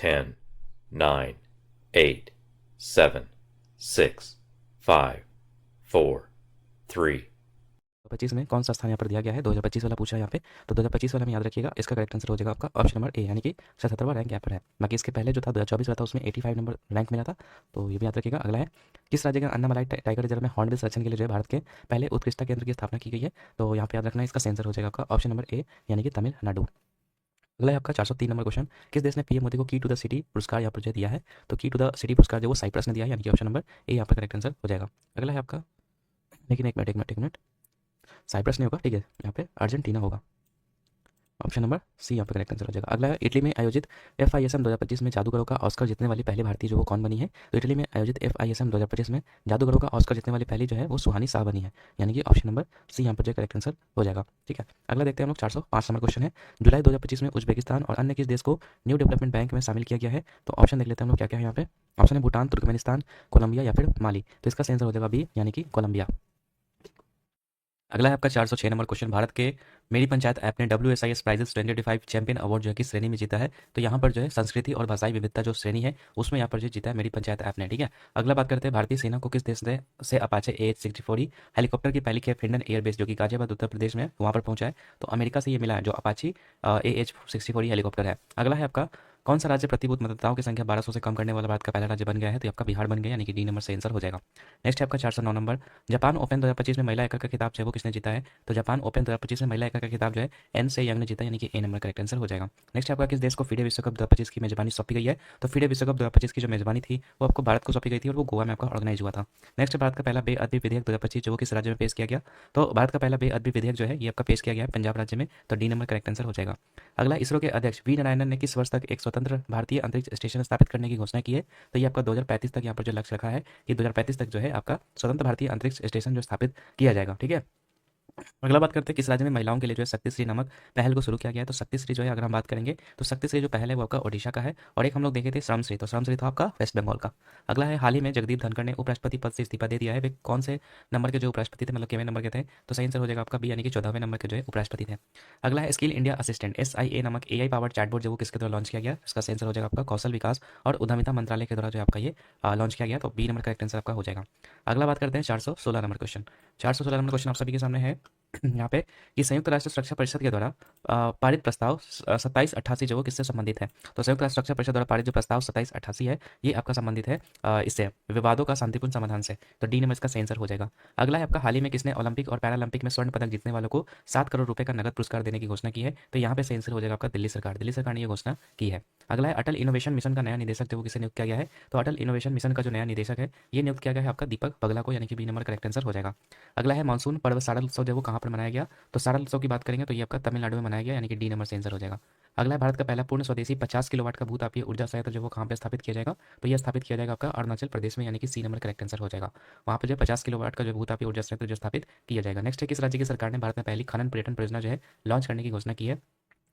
10, 9, 8, 7, 6, 5, 4, 3, 2025 में कौन सा स्थान यहाँ पर दिया गया है, 2025 वाला पूछा है यहाँ पे। तो 2025 वाला में याद रखिएगा, इसका करेक्ट आंसर हो जाएगा आपका ऑप्शन नंबर ए, यानी कि 77वां रैंक यहाँ पर है। बाकी इसके पहले जो था 2024 वाला था, उसमें 85 नंबर रैंक मिला था, तो ये भी याद रखिएगा। अगला है, किस राज्य का अन्नामलाई टाइगर रिजर्व में हॉर्नबिल संरक्षण के लिए जो है भारत के पहले उत्कृष्टता केंद्र की स्थापना की गई है? तो यहाँ पे याद रखना है, इसका आंसर हो जाएगा आपका ऑप्शन नंबर ए, यानी कि तमिलनाडु। अगला है आपका 403 नंबर क्वेश्चन, किस देश ने पीएम मोदी को की टू द सिटी पुरस्कार यहाँ पर जो दिया है? तो की टू द सिटी पुरस्कार जो वो साइप्रस ने दिया है, यानी कि ऑप्शन नंबर ए यहाँ पर करेक्ट आंसर हो जाएगा। अगला है आपका, लेकिन एक मिनट, साइप्रस नहीं होगा, ठीक है, यहाँ पे अर्जेंटीना होगा। ऑप्शन नंबर सी यहाँ पे करेक्ट आंसर हो जाएगा। अगला है, इटली में आयोजित FISM 2025 में जादूगरों का ऑस्कर जीतने वाली पहली भारतीय जो वो कौन बनी है? तो इटली में आयोजित FISM 2025 में जादूगरों का ऑस्कर जीतने वाली पहली जो है वो सुहानी शाह बनी है, यानी कि ऑप्शन नंबर सी यहाँ पर जो करेक्ट आंसर हो जाएगा। ठीक है, अगला देखते हैं हम लोग 405 नंबर क्वेश्चन है, जुलाई 2025 में उज्बेकिस्तान और अन्य किस देश को न्यू डेवलपमेंट बैंक में शामिल किया गया है? तो ऑप्शन देख लेते हैं हम लोग क्या क्या है यहाँ पे। ऑप्शन है भूटान, तुर्कमेनिस्तान, कोलंबिया या फिर माली। तो इसका आंसर हो जाएगा बी, यानी कि कोलंबिया। अगला है आपका 406 नंबर क्वेश्चन, भारत के मेरी पंचायत ऐप ने WSIS प्राइजेस 2025 चैंपियन अवार्ड जो है किस श्रेणी में जीता है? तो यहाँ पर जो है संस्कृति और भाषाई विविधता जो श्रेणी है उसमें यहाँ पर जो जीता है मेरी पंचायत ऐप ने। ठीक है, अगला बात करते हैं, भारतीय सेना को किस देश से अपाचे AH-64 हेलीकॉप्टर की पहली खेप हिंडन एयरबेस जो कि गाजियाबाद उत्तर प्रदेश में वहाँ पर पहुंचा है? तो अमेरिका से ये मिला है जो अपाची AH-64 हेलीकॉप्टर है। अगला है आपका, कौन सा राज्य प्रतिभूत मतदाताओं की संख्या 1200 से कम करने वाला भारत का पहला राज्य बन गया है? तो आपका बिहार बन गया, यानी कि डी नंबर से आंसर हो जाएगा। नेक्स्ट है आपका 409 नंबर, जापान ओपन 2025 में महिला एकल का खिताब जो है वो किसने जीता है? तो जापान ओपन 2025 में महिला एकल का खिताब जो है एन से यंग ने जीता, यानी कि ए नंबर करेक्ट आंसर हो जाएगा। नेक्स्ट है आपका, किस देश को फीडे विश्व कप 2025 की मेजबानी सौंपी गई है? तो फीडे विश्व कप 2025 की जो मेजबानी थी वो आपको भारत को सौंपी गई थी और वो गोवा में आपका ऑर्गेनाइज हुआ था। नेक्स्ट है, भारत का पहला बेअदबी विधेयक 2025 जो वो किस राज्य में पेश किया गया? तो भारत का पहला बेअदबी विधेयक जो है ये आपका पेश किया गया है पंजाब राज्य में, तो डी नंबर करेक्ट आंसर हो जाएगा। अगला, इसरो के अध्यक्ष वी नारायणन ने किस वर्ष तक एक स्वतंत्र भारतीय अंतरिक्ष स्टेशन स्थापित करने की घोषणा की है? तो ये आपका 2035 तक यहाँ पर जो लक्ष्य रखा है कि 2035 तक जो है आपका स्वतंत्र भारतीय अंतरिक्ष स्टेशन जो स्थापित किया जाएगा। ठीक है, अगला बात करते हैं, किस राज्य में महिलाओं के लिए जो है शक्तिश्री नामक पहल को शुरू किया गया है? तो शक्तिश्री जो है अगर हम बात करेंगे तो शक्तिश्री जो पहल है वो आपका ओडिशा का है, और एक हम लोग देखे थे श्रमश्री, तो श्रमश्री था आपका वेस्ट बंगाल का। अगला है, हाल ही में जगदीप धनखड़ ने उपराष्ट्रपति पद से इस्तीफा दे दिया है, वे कौन से नंबर के जो उपराष्ट्रपति थे, मतलब केवें नंबर के थे? तो सही आंसर हो जाएगा आपका बी, यानी कि 14वें नंबर के जो है उपराष्ट्रपति थे। अगला है, स्किल इंडिया असिस्टेंट SIA नामक AI पावर्ड चैटबॉट जो वो किसके द्वारा लॉन्च किया गया? इसका सही आंसर हो जाएगा आपका कौशल विकास और उद्यमिता मंत्रालय के द्वारा जो है आपका ये लॉन्च किया गया, तो बी नंबर करेक्ट आंसर आपका हो जाएगा। अगला बात करते हैं 416 नंबर क्वेश्चन, 416 नंबर क्वेश्चन आप सभी के सामने है यहाँ पे, कि संयुक्त राष्ट्र सुरक्षा परिषद के द्वारा पारित प्रस्ताव 2788 जो वो किससे संबंधित है? तो संयुक्त राष्ट्र सुरक्षा परिषद द्वारा पारित जो प्रस्ताव 2788 है ये आपका संबंधित है इससे, विवादों का शांतिपूर्ण समाधान से, तो डी नंबर इसका सही आंसर हो जाएगा। अगला है आपका, हाल ही में किसने ओलंपिक और पैरालंपिक में स्वर्ण पदक जीतने वालों को 7 करोड़ रुपए का नगद पुरस्कार देने की घोषणा की है? तो यहाँ पे सही आंसर हो जाएगा आपका दिल्ली सरकार, दिल्ली सरकार ने ये घोषणा की है। अगला है, अटल इनोवेशन मिशन का नया निदेशक जो वो किसे नियुक्त किया गया है? तो अटल इनोवेशन मिशन का जो नया निदेशक है ये नियुक्त किया गया है आपका दीपक बगला को, यानी कि बी नंबर करेक्ट आंसर हो जाएगा। अगला है, मानसून पर्व शारद उत्सव जो वो कहाँ पर मनाया गया? तो सारा उत्सव की बात करेंगे तो ये आपका तमिलनाडु में मनाया गया, यानी कि डी नंबर से आंसर हो जाएगा। अगला है, भारत का पहला पूर्ण स्वदेशी 50 किलोवाट का भूतापीय ऊर्जा संयंत्र जो वो कहाँ पे स्थापित किया जाएगा? तो यह स्थापित किया जाएगा आपका अरुणाचल प्रदेश में, यानी कि सी नंबर करेक्ट आंसर हो जाएगा। वहाँ पर जो 50 किलोवाट का जो भूतापीय ऊर्जा संयंत्र जो स्थापित किया जाएगा। नेक्स्ट है, किस राज्य की सरकार ने भारत में पहली खनन पर्यटन परियोजना जो है लॉन्च करने की घोषणा की है?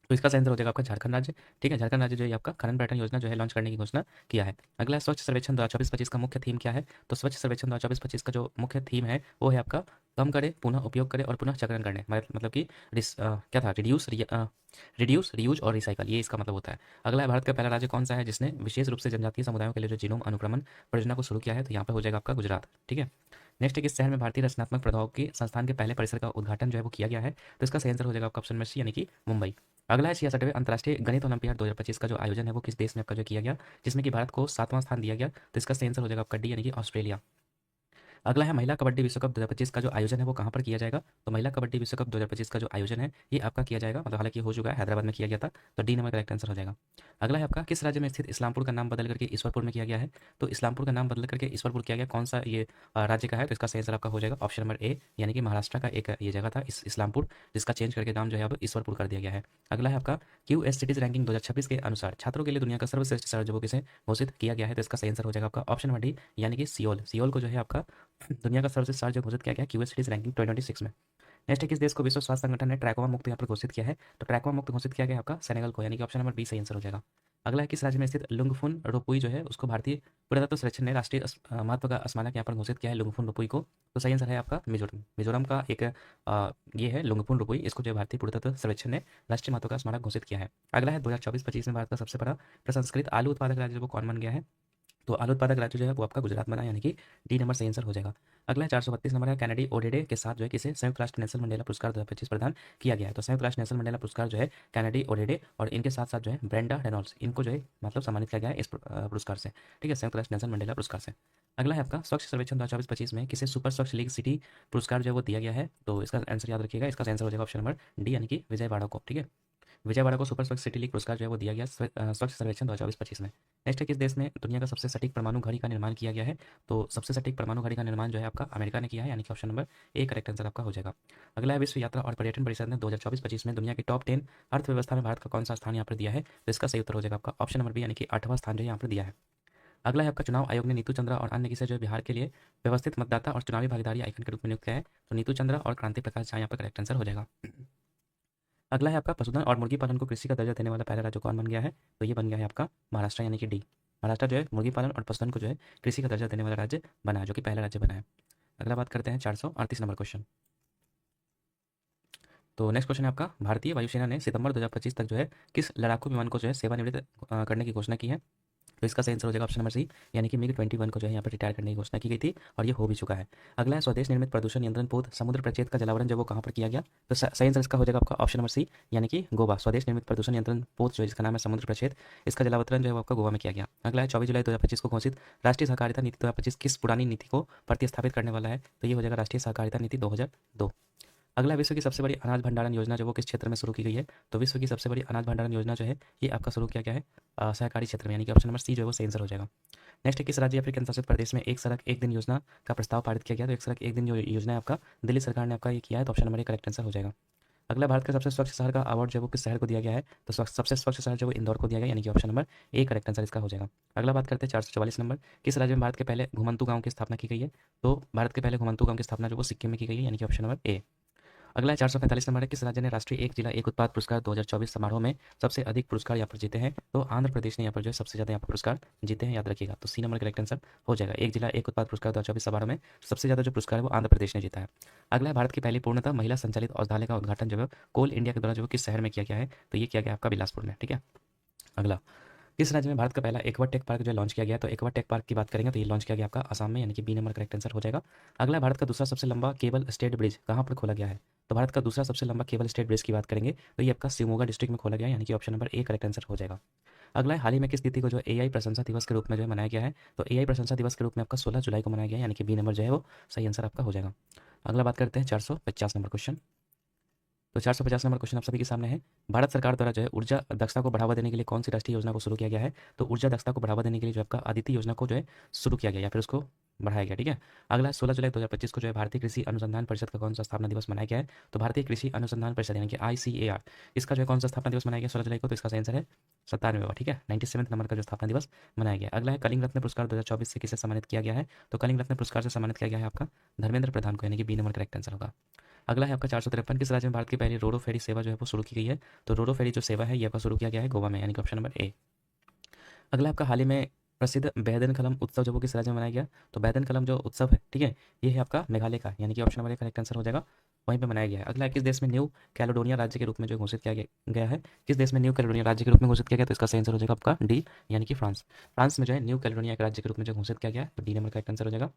तो इसका आंसर हो जाएगा आपका झारखंड राज्य। ठीक है, झारखंड राज्य जो है आपका खनन पर्यटन योजना जो है लॉन्च करने की घोषणा किया है। अगला है, स्वच्छ सर्वेक्षण 2024-25 का मुख्य थीम क्या है? तो स्वच्छ सर्वेक्षण 2024-25 का जो मुख्य थीम है वो है आपका कम करे, पुनः उपयोग करे और पुनः चक्रण करने, मतलब कि क्या था, रिड्यूस रियूज और रिसाइकल, ये इसका मतलब होता है। अगला है, भारत का पहला राज्य कौन सा है जिसने विशेष रूप से जनजातीय समुदायों के लिए जो जीनोम अनुक्रमण परियोजना को शुरू किया है? तो यहाँ पर हो जाएगा आपका गुजरात। ठीक है, नेक्स्ट है, किस शहर में भारतीय रचनात्मक प्रौद्योगिकी संस्थान के पहले परिसर का उद्घाटन जो है वो किया गया है? तो इसका सही आंसर हो जाएगा आपका ऑप्शन में सी, यानी कि मुंबई। अगला है, 66वें अंतर्राष्ट्रीय गणित ओलंपियाड 2025 का जो आयोजन है वो किस देश में आपका जो किया गया, जिसमें कि भारत को 7वां स्थान दिया गया? तो इसका सही आंसर हो जाएगा आपका डी, यानी कि ऑस्ट्रेलिया। अगला है, महिला कबड्डी विश्व कप 2025 का जो आयोजन है वो कहाँ पर किया जाएगा? तो महिला कबड्डी विश्व कप 2025 का जो आयोजन है ये आपका किया जाएगा, मतलब हालांकि हो चुका है, हैदराबाद में किया गया था, तो डी नंबर करेक्ट आंसर हो जाएगा। अगला है आपका, किस राज्य में स्थित इस्लामपुर का नाम बदल करके ईश्वरपुर में किया गया है? तो इस्लामपुर का नाम बदल करके ईश्वरपुर किया गया, कौन सा ये राज्य का है? तो इसका सही आंसर आपका हो जाएगा ऑप्शन नंबर ए, यानी कि महाराष्ट्र का एक ये जगह था इस्लामपुर, जिसका चेंज करके नाम जो है अब ईश्वरपुर कर दिया गया है। अगला है आपका, QS सिटीज रैंकिंग 2026 के अनुसार छात्रों के लिए दुनिया का सर्वश्रेष्ठ शहर जो वो किसे घोषित किया गया है? तो इसका सही आंसर हो जाएगा आपका ऑप्शन नंबर डी, यानी कि सियोल, सियोल को जो है आपका दुनिया का सर्वश्रेष्ठ शहर जो घोषित किया गया QS सिटीज रैंकिंग 2026 में। नेक्स्ट है, किस देश को विश्व स्वास्थ्य संगठन ने ट्रैकोमा मुक्त यहाँ पर घोषित किया है? तो ट्रैकोमा मुक्त घोषित किया गया आपका सेनेगल को, यानी कि ऑप्शन नंबर बी सही आंसर हो जाएगा। अगला है किस राज्य में स्थित लुंगफुन रोपुई जो है उसको भारतीय पुरातत्व सर्वेक्षण ने राष्ट्रीय महत्व का स्मारक यहाँ पर घोषित किया है लुंगफुन रोपुई को। तो सही आंसर है आपका मिजोरम। मिजोरम का एक ये है लुंगफुन रोपुई, इसको जो है भारतीय पुरातत्व सर्वेक्षण ने राष्ट्रीय महत्व का स्मारक घोषित किया है। अगला है 2024-25 में भारत का सबसे बड़ा प्रसंस्कृत आलू उत्पादक राज्य वो कौन बन गया है? तो आलू उत्पादक राज्य जो है वो आपका गुजरात बना, यानी कि डी नंबर सही आंसर हो जाएगा। अगला है 432 नंबर है कैनेडी ओडेडे के साथ जो है किसे संयुक्त राष्ट्र नेल्सन मंडेला पुरस्कार 2025 प्रदान किया गया है? तो संयुक्त राष्ट्र नेल्सन मंडेला पुरस्कार जो है कैनेडी ओडेडे और इनके साथ साथ जो है ब्रेंडा रेनॉल्ड्स, इनको जो है मतलब सम्मानित किया गया है इस पुरस्कार से। ठीक है, संयुक्त राष्ट्र नेल्सन मंडेला पुरस्कार से। अगला है आपका स्वच्छ सर्वेक्षण 2024-25 में किसे सुपर स्वच्छ लीग सिटी पुरस्कार जो है वो दिया गया है? तो इसका आंसर याद रखिएगा, इसका आंसर हो जाएगा ऑप्शन नंबर डी, यानी कि विजयवाड़ा को। ठीक है, विजयवाड़ा को सुपर स्वच्छ सिटी लीग पुरस्कार जो है वो दिया गया स्वच्छ सर्वेक्षण 2024-25 में। नेक्स्ट है किस देश में दुनिया का सबसे सटीक परमाणु घड़ी का निर्माण किया गया है? तो सबसे सटीक परमाणु घड़ी का निर्माण जो है आपका अमेरिका ने किया है, यानी कि option number A correct answer आपका हो जाएगा। अगला है विश्व यात्रा और पर्यटन परिषद ने 2024-25 में दुनिया की टॉप 10 अर्थव्यवस्था में भारत का कौन सा स्थान यहाँ पर दिया है? तो इसका सही उत्तर हो जाएगा आपका ऑप्शन नंबर बी, यानी कि 8वां स्थान जो यहाँ पर दिया है। अगला है आपका चुनाव आयोग ने नीतू चंद्रा और अन्य किसे जो है बिहार के लिए व्यवस्थित मतदाता और चुनावी भागीदारी आइकन के रूप में नियुक्त किया है? तो नीतू चंद्रा और क्रांति प्रकाश झा यहाँ पर करेक्ट आंसर हो जाएगा। अगला है आपका पशुधन और मुर्गी पालन को कृषि का दर्जा देने वाला पहला राज्य कौन बन गया है? तो ये बन गया है आपका महाराष्ट्र, यानी कि डी। महाराष्ट्र जो है मुर्गी पालन और पशुधन को जो है कृषि का दर्जा देने वाला राज्य बना है, जो कि पहला राज्य बना है। अगला बात करते हैं 438 नंबर क्वेश्चन। तो नेक्स्ट क्वेश्चन है आपका भारतीय वायुसेना ने सितंबर 2025 तक जो है किस लड़ाकू विमान को जो है सेवानिवृत्त करने की घोषणा की है? तो इसका सही आंसर हो जाएगा ऑप्शन नंबर सी, यानी कि मिग-21 को जो है यहाँ पर रिटायर करने की घोषणा की गई थी और ये हो भी चुका है। अगला है स्वदेश निर्मित प्रदूषण नियंत्रण पोत समुद्र प्रक्षेत्र का जलावरण जो वो कहाँ पर किया गया? तो सही आंसर इसका हो जाएगा आपका ऑप्शन नंबर सी, यानी कि गोवा। स्वदेश निर्मित प्रदूषण नियंत्रण पोत जो है जिसका नाम है समुद्र प्रक्षेत्र, इसका जलावतरण जो है वो आपका गोवा में किया गया। अगला है 24 जुलाई 2025 को घोषित राष्ट्रीय सहकारिता नीति 2025 किस पुरानी नीति को प्रतिस्थापित करने वाला है? तो ये हो जाएगा राष्ट्रीय सहकारिता नीति 2002। अगला विश्व की सबसे बड़ी अनाज भंडारण योजना जो वो किस क्षेत्र में शुरू की गई है? तो विश्व की सबसे बड़ी अनाज भंडारण योजना जो है ये आपका शुरू किया गया है सहकारी क्षेत्र में, यानी कि ऑप्शन नंबर सी जो है वो सही आंसर हो जाएगा। नेक्स्ट है किस राज्य या फिर केंद्र शासित प्रदेश में एक सड़क एक दिन योजना का प्रस्ताव पारित किया गया? तो एक सड़क एक दिन जो योजना है आपका दिल्ली सरकार ने आपका ये किया है, तो option number A correct answer हो जाएगा। अगला भारत का सबसे स्वच्छ शहर का अवार्ड जो है वो किस शहर को दिया गया है? तो सबसे स्वच्छ शहर जो वो इंदौर को दिया गया, यानी कि option number A correct answer इसका हो जाएगा। अगला बात करते हैं 444 नंबर, किस राज्य में भारत के पहले घुमंतू गांव की स्थापना की गई है? तो भारत के पहले घुमंतू गांव की स्थापना जो वो सिक्किम में की गई है, यानी कि ऑप्शन नंबर ए। अगला है 445 नंबर है, किस राज्य ने राष्ट्रीय एक जिला एक उत्पाद पुरस्कार 2024 समारोह में सबसे अधिक पुरस्कार यहाँ पर जीते हैं? तो आंध्र प्रदेश ने यहाँ पर जो है सबसे ज़्यादा यहाँ पर पुरस्कार जीते हैं, याद रखिएगा। तो सी नंबर करेक्ट आंसर हो जाएगा। एक जिला एक उत्पाद पुरस्कार 2024 समारोह में सबसे ज़्यादा जो पुरस्कार है वो आंध्र प्रदेश ने जीता है। अगला है भारत की पहली पूर्णतः महिला संचालित औषधालय का उद्घाटन जो है कोल इंडिया के द्वारा जो किस शहर में किया गया है? तो ये किया गया आपका बिलासपुर में। ठीक है, अगला किस राज्य में भारत का पहला एक्वा टेक पार्क जो लॉन्च किया गया? तो एक्वा टेक पार्क की बात करेंगे तो ये लॉन्च किया गया आपका असम में, यानी कि बी नंबर करेक्ट आंसर हो जाएगा। अगला भारत का दूसरा सबसे लंबा केबल स्टेट ब्रिज कहाँ पर खोला गया है? तो भारत का दूसरा सबसे लंबा केबल स्टेट ब्रिज की बात करेंगे तो ये आपका शिवमोगा डिस्ट्रिक्ट में खोला गया है, यानी कि option number A correct answer हो जाएगा। अगला है हाल ही में किस तिथि को जो एआई प्रशंसा दिवस के रूप में जो है मनाया गया है? तो एआई प्रशंसा दिवस के रूप में आपका 16 जुलाई को मनाया गया है, यानी कि बी नंबर जो है वो सही आंसर आपका हो जाएगा। अगला बात करते हैं 450 नंबर क्वेश्चन। तो 450 नंबर क्वेश्चन आप सभी के सामने है, भारत सरकार द्वारा जो है ऊर्जा दक्षता को बढ़ावा देने के लिए कौन सी राष्ट्रीय योजना को शुरू किया गया है? तो ऊर्जा दक्षता को बढ़ावा देने के लिए जो आपका आदित्य योजना को जो है शुरू किया गया या फिर उसको बढ़ाया गया। ठीक है, अगला 16 जुलाई 2025 को जो है भारतीय कृषि अनुसंधान परिषद का कौन सा स्थापना दिवस मनाया गया है? तो भारतीय कृषि अनुसंधान परिषद यानी कि ICAR, इसका जो है कौन सा स्थापना दिवस मनाया गया 16 जुलाई को? तो इसका आंसर है 97वां। ठीक है, 97वें नंबर का जो स्थापना दिवस मनाया गया। अगला है कलिंग रत्न पुरस्कार 2024 से किसे सम्मानित किया गया है? तो कलिंग रत्न पुरस्कार से सम्मानित किया गया है आपका धर्मेंद्र प्रधान को, यानी कि बी नंबर करेक्ट आंसर होगा। अगला है आपका 453, किस राज्य में भारत की पहली रोरो फेरी सेवा जो है वो शुरू की गई है? तो रोरो फेरी जो सेवा है ये आपका शुरू किया गया है गोवा में, यानी कि ऑप्शन नंबर ए। अगला आपका हाल ही में प्रसिद्ध बैदन कलम उत्सव जो वो किस राज्य में मनाया गया? तो बैदन कलम जो उत्सव है, ठीक है, ये है आपका मेघालय का, यानी कि option number A correct answer हो जाएगा, वहीं पे मनाया गया है। अगला है किस देश में न्यू कैलेडोनिया राज्य के रूप में जो घोषित किया गया है? किस देश में न्यू कैलेडोनिया राज्य के रूप में घोषित किया गया? तो इसका सही आंसर हो जाएगा आपका डी, यानी कि फ्रांस। फ्रांस में जो है न्यू कैलेडोनिया एक राज्य के रूप में जो घोषित किया गया है, तो डी नंबर करेक्ट आंसर हो जाएगा।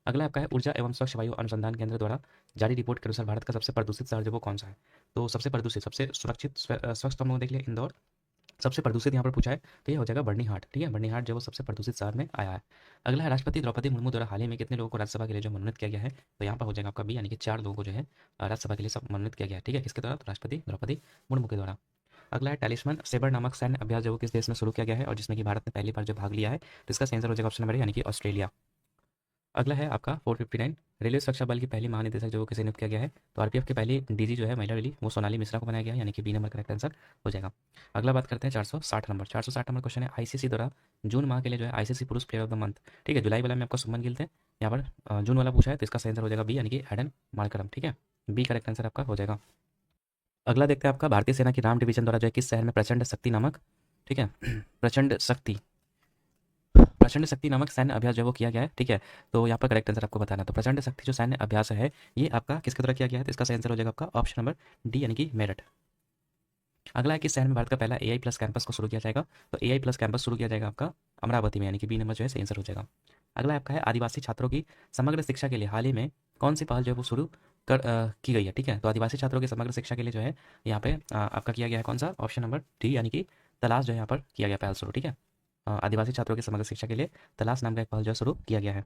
अगला आपका है ऊर्जा एवं स्वच्छ वायु अनुसंधान केंद्र द्वारा जारी रिपोर्ट के अनुसार भारत का सबसे प्रदूषित शहर जो वो कौन सा है? तो सबसे प्रदूषित सबसे सुरक्षित स्वच्छ तो हम लोग देख लिया इंदौर, सबसे प्रदूषित यहाँ पर पूछा है तो ये हो जाएगा बर्नीहाट। ठीक है, बर्नीहाट जो वो सबसे प्रदूषित शहर में आया है। अगला है राष्ट्रपति द्रौपदी मुर्मू द्वारा हाल ही में कितने लोगों को राज्यसभा के लिए जो मनोनीत किया गया है? तो यहाँ पर हो जाएगा आपका बी, यानी कि 4 लोगों को जो है राज्यसभा के लिए सब मनोनीत किया गया है। ठीक है, किसके द्वारा? तो राष्ट्रपति द्रौपदी मुर्मू के द्वारा। अगला है टैलिस्मन सेबर नामक सैन्य अभ्यास जो वो किस देश में शुरू किया गया है और जिसमें कि भारत ने पहली बार जो भाग लिया है? तो इसका आंसर हो जाएगा ऑप्शन नंबर ए, यानी कि ऑस्ट्रेलिया। अगला है आपका 459, रेलवे सुरक्षा बल की पहली महानिदेशक जो वो किसे नियुक्त किया गया है? तो आरपीएफ की पहली डीजी जो है महिला रही वो सोनाली मिश्रा को बनाया गया है, यानी कि बी नंबर करेक्ट आंसर हो जाएगा। अगला बात करते हैं 460 नंबर। 460 नंबर क्वेश्चन है आईसीसी द्वारा जून माह के लिए जो है आईसीसी पुरुष प्लेयर ऑफ द मंथ, ठीक है, जुलाई वाला में आपका सुमन गिल थे, यहाँ पर जून वाला पूछा है तो इसका सही आंसर हो जाएगा बी, यानी कि एडन मार्करम। ठीक है, बी करेक्ट आंसर आपका हो जाएगा। अगला देखते हैं आपका भारतीय सेना की राम डिवीजन द्वारा जो है किस शहर में प्रचंड शक्ति नामक ठीक है। प्रचंड शक्ति नामक सैन्य अभ्यास जो है वो किया गया है, ठीक है। तो यहाँ पर करेक्ट आंसर आपको बताना है। तो प्रचंड शक्ति जो सैन्य अभ्यास है ये आपका किसके द्वारा किया गया है, तो इसका सही आंसर हो जाएगा आपका ऑप्शन नंबर डी यानी कि मेरठ। अगला है कि शहर में भारत का पहला एआई प्लस कैंपस को शुरू किया जाएगा, तो एआई प्लस कैंपस शुरू किया जाएगा आपका अमरावती में, यानी कि बी नंबर जो है सही आंसर हो जाएगा। अगला आपका है आदिवासी छात्रों की समग्र शिक्षा के लिए हाल ही में कौन सी पहल जो है वो शुरू की गई है, ठीक है। तो आदिवासी छात्रों की समग्र शिक्षा के लिए जो है यहाँ पे आपका किया गया है कौन सा, ऑप्शन नंबर डी यानी कि तलाश जो है यहाँ पर किया गया पहल शुरू, ठीक है। आदिवासी छात्रों की समग्र शिक्षा के लिए तलाश नाम का एक पहल जो है शुरू किया गया है।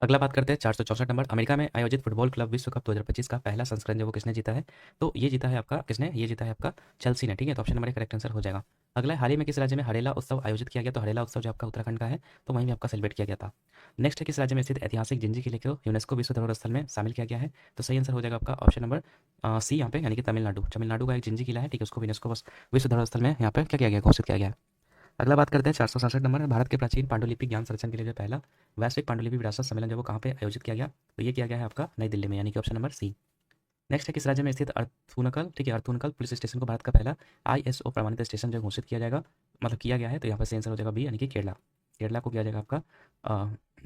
अगला बात करते हैं 464 नंबर, अमेरिका में आयोजित फुटबॉल क्लब विश्व कप 2025 का पहला संस्करण जो वो किसने जीता है, तो ये जीता है आपका किसने, ये जीता है आपका चेल्सी ने, ठीक है। तो ऑप्शन नंबर एक करेक्ट आंसर हो जाएगा। अगला है हाल ही में किस राज्य में हरेला उत्सव आयोजित किया गया, तो हरेला उत्सव जो आपका उत्तराखंड का है, तो वहीं भी आपका सेलिब्रेट किया गया था। नेक्स्ट है किस राज्य में स्थित ऐतिहासिक जिंजी किले को यूनेस्को विश्व धरोहर स्थल में शामिल किया गया है, तो सही आंसर हो जाएगा आपका ऑप्शन नंबर सी यहाँ पे, यानी कि तमिलनाडु। तमिलनाडु का एक जिंजी किला है, ठीक है, उसको यूनेस्को विश्व धरोहर स्थल में यहाँ पे क्या किया गया, घोषित किया गया है। अगला बात करते हैं 467 नंबर, भारत के प्राचीन पांडुलिपि ज्ञान संरक्षण के लिए जो पहला वैश्विक पांडुलिपि विरासत सम्मेलन जो वो कहाँ पे आयोजित किया गया, तो ये किया गया है आपका नई दिल्ली में, यानी कि ऑप्शन नंबर सी। नेक्स्ट है किस राज्य में स्थित अर्थुनकल, ठीक है, अर्थुनकल पुलिस स्टेशन को भारत का पहला आईएसओ प्रमाणित स्टेशन जो घोषित किया जाएगा, मतलब किया गया है, तो यहाँ पर सही आंसर हो जाएगा बी यानी कि केरला। केरला को किया जाएगा आपका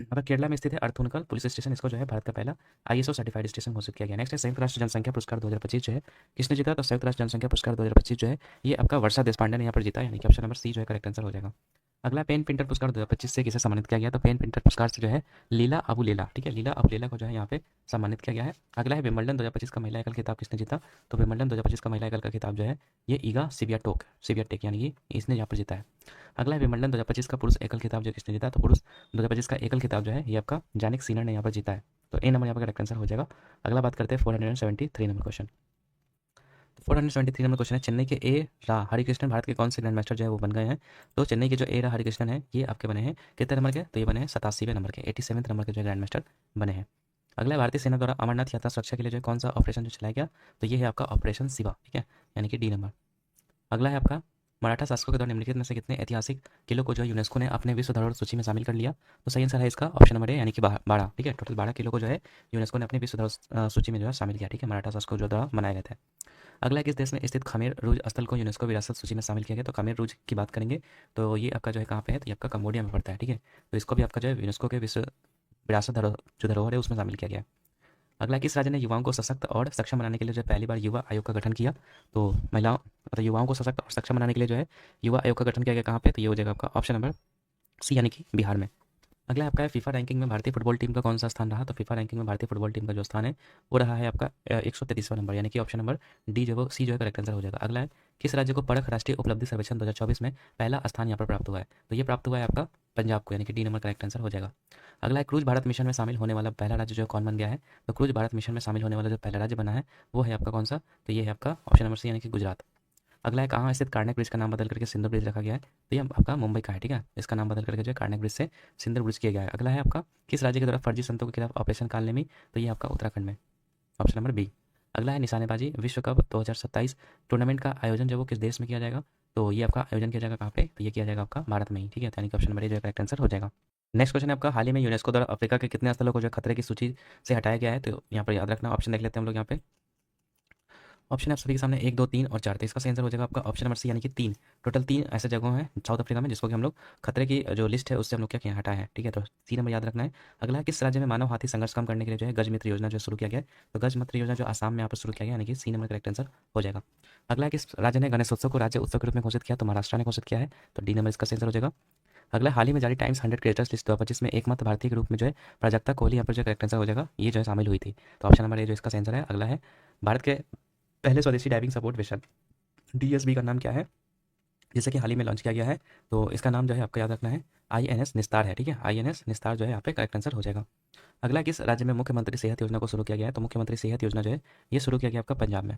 मतलब केरला में स्थित है अर्थुनकल पुलिस स्टेशन, इसको जो है भारत का पहला आईएसओ सर्टिफाइड स्टेशन घोषित किया गया। नेक्स्ट है संयुक्त राष्ट्र जनसंख्या पुरस्कार 2025 जो है किसने जीता, तो संयुक्त राष्ट्र जनसंख्या पुरस्कार 2025 जो है ये आपका वर्षा देशपांडे ने यहाँ पर जीता, यानी कि ऑप्शन नंबर सी जो है करेक्ट आंसर हो जाएगा। अगला पेन प्रिंटर पुरस्कार 2025 से किसे सम्मानित किया गया, तो पेन प्रिंटर पुरस्कार से जो है लीला अबुलेला, ठीक है, लीला अबुलेला को जो है यहाँ पे सम्मानित किया गया है। अगला है विंबलडन 2025 का महिला एकल खिताब किसने जीता, तो विंबलडन 2025 का महिला एकल का खिताब जो है ये ईगा सिवियाटेक यानी कि इसने यहाँ पर जीता है। अगला है विंबलडन 2025 का पुरुष एकल खिताब जो किसने जीता, तो पुरुष 2025 का एकल खिताब जो है ये आपका जानिक सिनर ने यहाँ पर जीता है, तो ए नंबर यहाँ पर करेक्ट आंसर हो जाएगा। अगला बात करते हैं 473 नंबर क्वेश्चन। 473 नंबर क्वेश्चन है चेन्नई के ए रा हरिकृष्णन भारत के कौन से ग्रैंड मास्टर जो है वो बन गए हैं, तो चेन्नई के जो ए रा हरिकृष्णन है ये आपके बने हैं कितने नंबर के, तो ये बने हैं 87वें नंबर के, 87वें नंबर के जो ग्रैंड मास्टर बने हैं। अगला है भारतीय सेना द्वारा अमरनाथ यात्रा सुरक्षा के लिए जो है कौन सा ऑपरेशन जो चलाया गया, तो ये है आपका ऑपरेशन शिवा, ठीक है, यानी कि डी नंबर। अगला है आपका मराठा शासकों के द्वारा निम्नलिखित में से कितने ऐतिहासिक किलों को जो है यूनेस्को ने अपने विश्व धरोहर सूची में शामिल कर लिया, तो सही आंसर है इसका ऑप्शन नंबर ए यानी कि 12, ठीक है। टोटल 12 किलो को जो है यूनेस्को ने अपने विश्व धरोहर सूची में जो है शामिल किया, ठीक है, मराठा शासकों जो द्वारा बनाए गए थे। अगला किस देश में स्थित खमेर रूज स्थल को यूनेस्को विरासत सूची में शामिल किया गया, तो खमेर रूज की बात करेंगे तो ये आपका जो है कहाँ पे है, तो ये आपका कंबोडिया में पड़ता है, ठीक है। तो इसको भी आपका जो है यूनेस्को के विश्व विरासत जो धरोहर है उसमें शामिल किया गया है। अगला किस राज्य ने युवाओं को सशक्त और सक्षम बनाने के लिए जो पहली बार युवा आयोग का गठन किया, तो महिलाओं मतलब युवाओं को सशक्त और सक्षम बनाने के लिए जो है युवा आयोग का गठन किया गया कहाँ पे, तो ये हो जाएगा आपका ऑप्शन नंबर सी यानी कि बिहार में। अगला आपका है फीफा रैंकिंग में भारतीय फुटबॉल टीम का कौन सा स्थान रहा, तो फीफा रैंकिंग में भारतीय फुटबॉल टीम का जो स्थान है वो रहा है आपका 133वां नंबर, यानी कि ऑप्शन नंबर डी जो सी जो है करेक्ट आंसर हो जाएगा। अगला है किस राज्य को परख राष्ट्रीय उपलब्धि सर्वेक्षण 2024 में पहला स्थान यहाँ पर प्राप्त हुआ है, तो ये प्राप्त हुआ है आपका पंजाब को, यानी कि डी नंबर करेक्ट आंसर हो जाएगा। अगला है क्रूज भारत मिशन में शामिल होने वाला पहला राज्य जो है कौन बन गया है, तो क्रूज भारत मिशन में शामिल होने वाला जो पहला राज्य बना है वो है आपका कौन सा, तो ये है आपका ऑप्शन नंबर सी यानी कि गुजरात। अगला है कहाँ स्थित कार्नेक ब्रिज का नाम बदल करके सिंदूर ब्रिज रखा गया है, तो ये आपका मुंबई का है, ठीक है, इसका नाम बदल करके जो है कार्नेक ब्रिज से सिंदूर ब्रिज किया गया है। अगला है आपका किस राज्य के द्वारा फर्जी संतों के खिलाफ ऑपरेशन कालनेमी, तो ये आपका उत्तराखंड में, ऑप्शन नंबर बी। अगला है निशानेबाजी विश्व कप 2027 टूर्नामेंट का आयोजन जो वो किस देश में किया जाएगा, तो ये आपका आयोजन किया जाएगा कहाँ पे, तो ये किया जाएगा आपका भारत में ही, ठीक है, यानी कि ऑप्शन नंबर ए जो है करेक्ट आंसर हो जाएगा। नेक्स्ट क्वेश्चन है आपका हाल ही में यूनेस्को द्वारा अफ्रीका के कितने स्थलों को जो खतरे की सूची से हटाया गया है, तो यहाँ पर याद रखना ऑप्शन देख लेते हैं हम लोग यहाँ पे। ऑप्शन है आप सभी के सामने 1, 2, 3 और 4, तो इसका सही आंसर हो जाएगा आपका ऑप्शन नंबर सी यानी कि 3। टोटल 3 ऐसे जगह हैं साउथ अफ्रीका में जिसको कि हम लोग खतरे की जो लिस्ट है उससे हम लोग क्या किया हटाया है, ठीक है, तो 3 नंबर याद रखना है। अगला है किस राज्य में मानव हाथी संघर्ष कम करने के लिए जो है गज मित्र योजना जो शुरू किया गया है, तो गज मित्र योजना जो आसाम में यहाँ पर शुरू किया गया, यानी कि सी नंबर करेक्ट आंसर हो जाएगा। अगला है किस राज्य ने गणेशोत्सव को राज्य उत्सव के रूप में घोषित किया, तो महाराष्ट्र ने घोषित किया है, तो डी नंबर इसका सही आंसर हो जाएगा। अगला हाल ही में जारी टाइम्स 100 क्रिएटर्स लिस्ट 2025 में एकमात्र भारतीय के रूप में जो है प्राजक्ता कोहली यहाँ पर जो करेक्ट आंसर हो जाएगा, ये जो है शामिल हुई थी, तो ऑप्शन नंबर ए जो इसका सही आंसर है। अगला है भारत के पहले स्वदेशी डाइविंग सपोर्ट मिशन डीएसबी का नाम क्या है, जैसे कि हाल ही में लॉन्च किया गया है, तो इसका नाम जो है आपको याद रखना है आईएनएस निस्तार है, ठीक है, आईएनएस निस्तार जो है यहाँ पे करेक्ट आंसर हो जाएगा। अगला किस राज्य में मुख्यमंत्री सेहत योजना को शुरू किया गया है, तो मुख्यमंत्री सेहत योजना जो है ये शुरू किया गया आपका पंजाब में।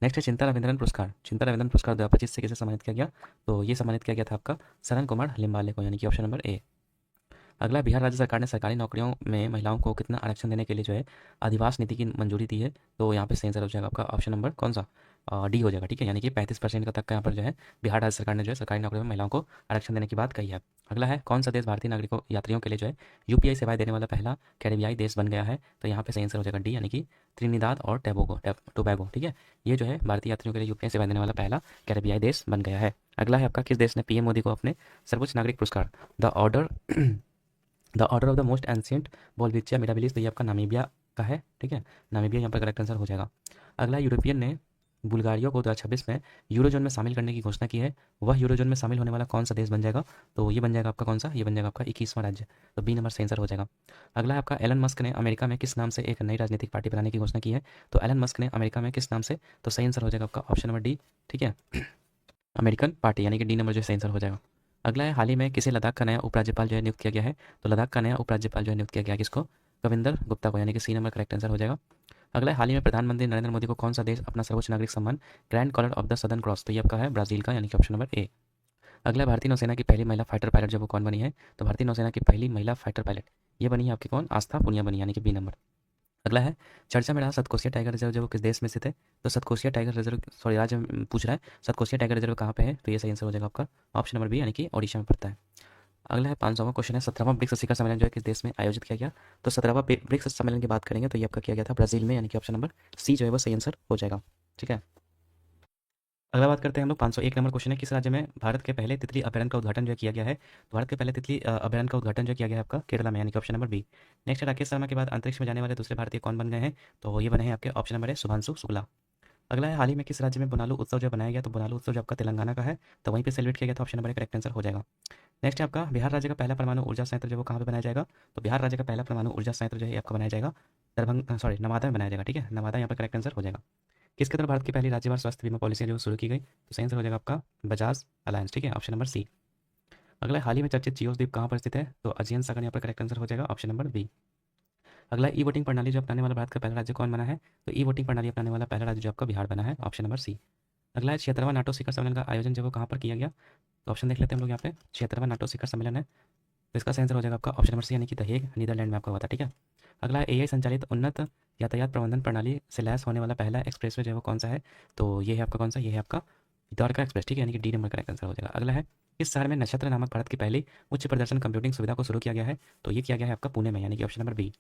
नेक्स्ट है चिंता रविंद्रन पुरस्कार, चिंता रविंद्रन पुरस्कार 2025 से किसे सम्मानित किया गया, तो ये सम्मानित किया गया था आपका सरन कुमार लिम्बाले को, यानी कि ऑप्शन नंबर ए। अगला बिहार राज्य सरकार ने सरकारी नौकरियों में महिलाओं को कितना आरक्षण देने के लिए जो है आदिवास नीति की मंजूरी दी है, तो यहाँ पे सही आंसर हो जाएगा आपका ऑप्शन नंबर कौन सा, डी हो जाएगा, ठीक है, यानी कि 35% का तक का यहाँ पर जो है बिहार राज्य सरकार ने जो है सरकारी नौकरियों में महिलाओं को आरक्षण देने की बात कही है। अगला है कौन सा देश भारतीय नागरिकों यात्रियों के लिए जो है यूपीआई सेवाएं देने वाला पहला कैरेबियाई देश बन गया है? तो यहाँ पे सही आंसर हो जाएगा डी, यानी कि त्रिनिदाद और टोबैगो। ठीक है, ये जो है भारतीय यात्रियों के लिए यूपीआई सेवाएं देने वाला पहला कैरेबियाई देश बन गया है। अगला है आपका किस देश ने पीएम मोदी को अपने सर्वोच्च नागरिक पुरस्कार the order the order of the most ancient बोल्विचिया मिराबिलिस, तो ये आपका नामीबिया का है। ठीक है, नामीबिया यहाँ पर करेक्ट आंसर हो जाएगा। अगला यूरोपियन ने बुल्गारिया को 2026 में यूरोजोन में शामिल करने की घोषणा की है, वह यूरोजोन में शामिल होने वाला कौन सा देश बन जाएगा? तो ये बन जाएगा आपका कौन सा, ये बन जाएगा आपका 21वां राज्य। तो बी नंबर सही आंसर हो जाएगा। अगला है आपका एलन मस्क ने अमेरिका में किस नाम से एक नई राजनीतिक पार्टी बनाने की घोषणा की है? तो एलन मस्क ने अमेरिका में किस नाम से, तो सही आंसर हो जाएगा आपका ऑप्शन नंबर डी। ठीक है, अमेरिकन पार्टी, यानी कि डी नंबर जो सही आंसर हो जाएगा। अगला है हाल ही में किसे लद्दाख का नया उपराज्यपाल जो है नियुक्त किया गया है? तो लद्दाख का नया उपराज्यपाल जो है नियुक्त किया गया है किसको? कविंदर गुप्ता को, यानी कि सी नंबर करेक्ट आंसर हो जाएगा। अगला है हाल ही में प्रधानमंत्री नरेंद्र मोदी को कौन सा देश अपना सर्वोच्च नागरिक सम्मान grand collar of the southern cross, तो ये आपका है ब्राजील का, यानी कि ऑप्शन नंबर ए। अगला है भारतीय नौसेना की पहली महिला फाइटर पायलट जो वो कौन बनी है? तो भारतीय नौसेना की पहली महिला फाइटर पायलट ये बनी है आपकी कौन? आस्था पुनिया बनी, यानी कि बी नंबर। अगला है चर्चा में रहा सतकोसिया टाइगर रिजर्व जो वो किस देश में स्थित है? तो सतकोसिया टाइगर रिजर्व, सॉरी राज्य पूछ रहा है, सतकोसिया टाइगर रिजर्व कहाँ पे है? तो ये सही आंसर हो जाएगा आपका ऑप्शन नंबर बी, यानी कि ओडिशा में पड़ता है। अगला है 500वां क्वेश्चन है 17वां ब्रिक्स शिखर सम्मेलन जो है किस देश में आयोजित किया गया? तो 17वां ब्रिक्स सम्मेलन की बात करेंगे तो ये आपका किया गया था ब्राजील में, यानी कि ऑप्शन नंबर सी जो है वो सही आंसर हो जाएगा। ठीक है, अगला बात करते हैं हम लोग 501 नंबर क्वेश्चन है किस राज्य में भारत के पहले तितली अभयारण्य का उद्घाटन जो है किया गया है? तो भारत के पहले तितली अभयारण्य का उद्घाटन जो किया गया है आपका केरला में, यानी कि option number B. Next Rakesh Sharma के बाद अंतरिक्ष में जाने वाले दूसरे भारतीय कौन बन गए हैं? तो ये बने हैं आपके ऑप्शन नंबर है शुभांशु शुक्ला। अगला है हाल ही में किस राज्य में बोनालू उत्सव जो बनाया गया? तो बोनालू उत्सव जो आपका तेलंगाना का है, तो वहीं पे सेलिब्रेट किया गया था, ऑप्शन नंबर करेक्ट आंसर हो जाएगा। नेक्स्ट है आपका बिहार राज्य का पहला परमाणु ऊर्जा संयंत्र जो वो कहाँ पे बनाया जाएगा? तो बिहार राज्य का पहला परमाणु ऊर्जा संयंत्र जो है आपका बनाया जाएगा दरभंगा, सॉरी नवादा में बनाया जाएगा। ठीक है, नवादा यहाँ पर करेक्ट आंसर हो जाएगा। किसके द्वारा भारत की पहली राज्यवार स्वास्थ्य बीमा पॉलिसी जो शुरू की गई? तो सही आंसर हो जाएगा आपका बजाज अलायंस। ठीक है, ऑप्शन नंबर सी। अगला हाल ही में चर्चित जियोस द्वीप कहाँ पर स्थित है? तो अजियन सागर यहाँ पर करेक्ट आंसर हो जाएगा ऑप्शन नंबर बी। अगला ई वोटिंग प्रणाली जो अपनाने वाला भारत का पहला राज्य कौन बना है? तो ई वोटिंग प्रणाली अपनाने वाला पहला राज्य जो आपका बिहार बना है, ऑप्शन नंबर सी। अगला है 76वां नाटो शिखर सम्मेलन का आयोजन जो वो कहाँ पर किया गया? तो ऑप्शन देख लेते हैं हम लोग यहाँ पे। 76वां नाटो शिखर सम्मेलन है, तो इसका सही आंसर हो जाएगा आपका ऑप्शन नंबर सी, यानी कि द हेग नीदरलैंड में आपका हुआ था। ठीक है, अगला एआई संचालित उन्नत यातायात प्रबंधन प्रणाली से लैस होने वाला पहला एक्सप्रेसवे जो है वो कौन सा है? तो ये है आपका कौन सा, ये है आपका द्वारका एक्सप्रेस। ठीक है, यानी कि डी नंबर करेक्ट आंसर हो जाएगा। अगला है किस शहर में नक्षत्र नामक भारत की पहली उच्च प्रदर्शन कंप्यूटिंग सुविधा को शुरू किया गया है? तो ये किया गया है आपका पुणे में, यानी कि ऑप्शन नंबर बी।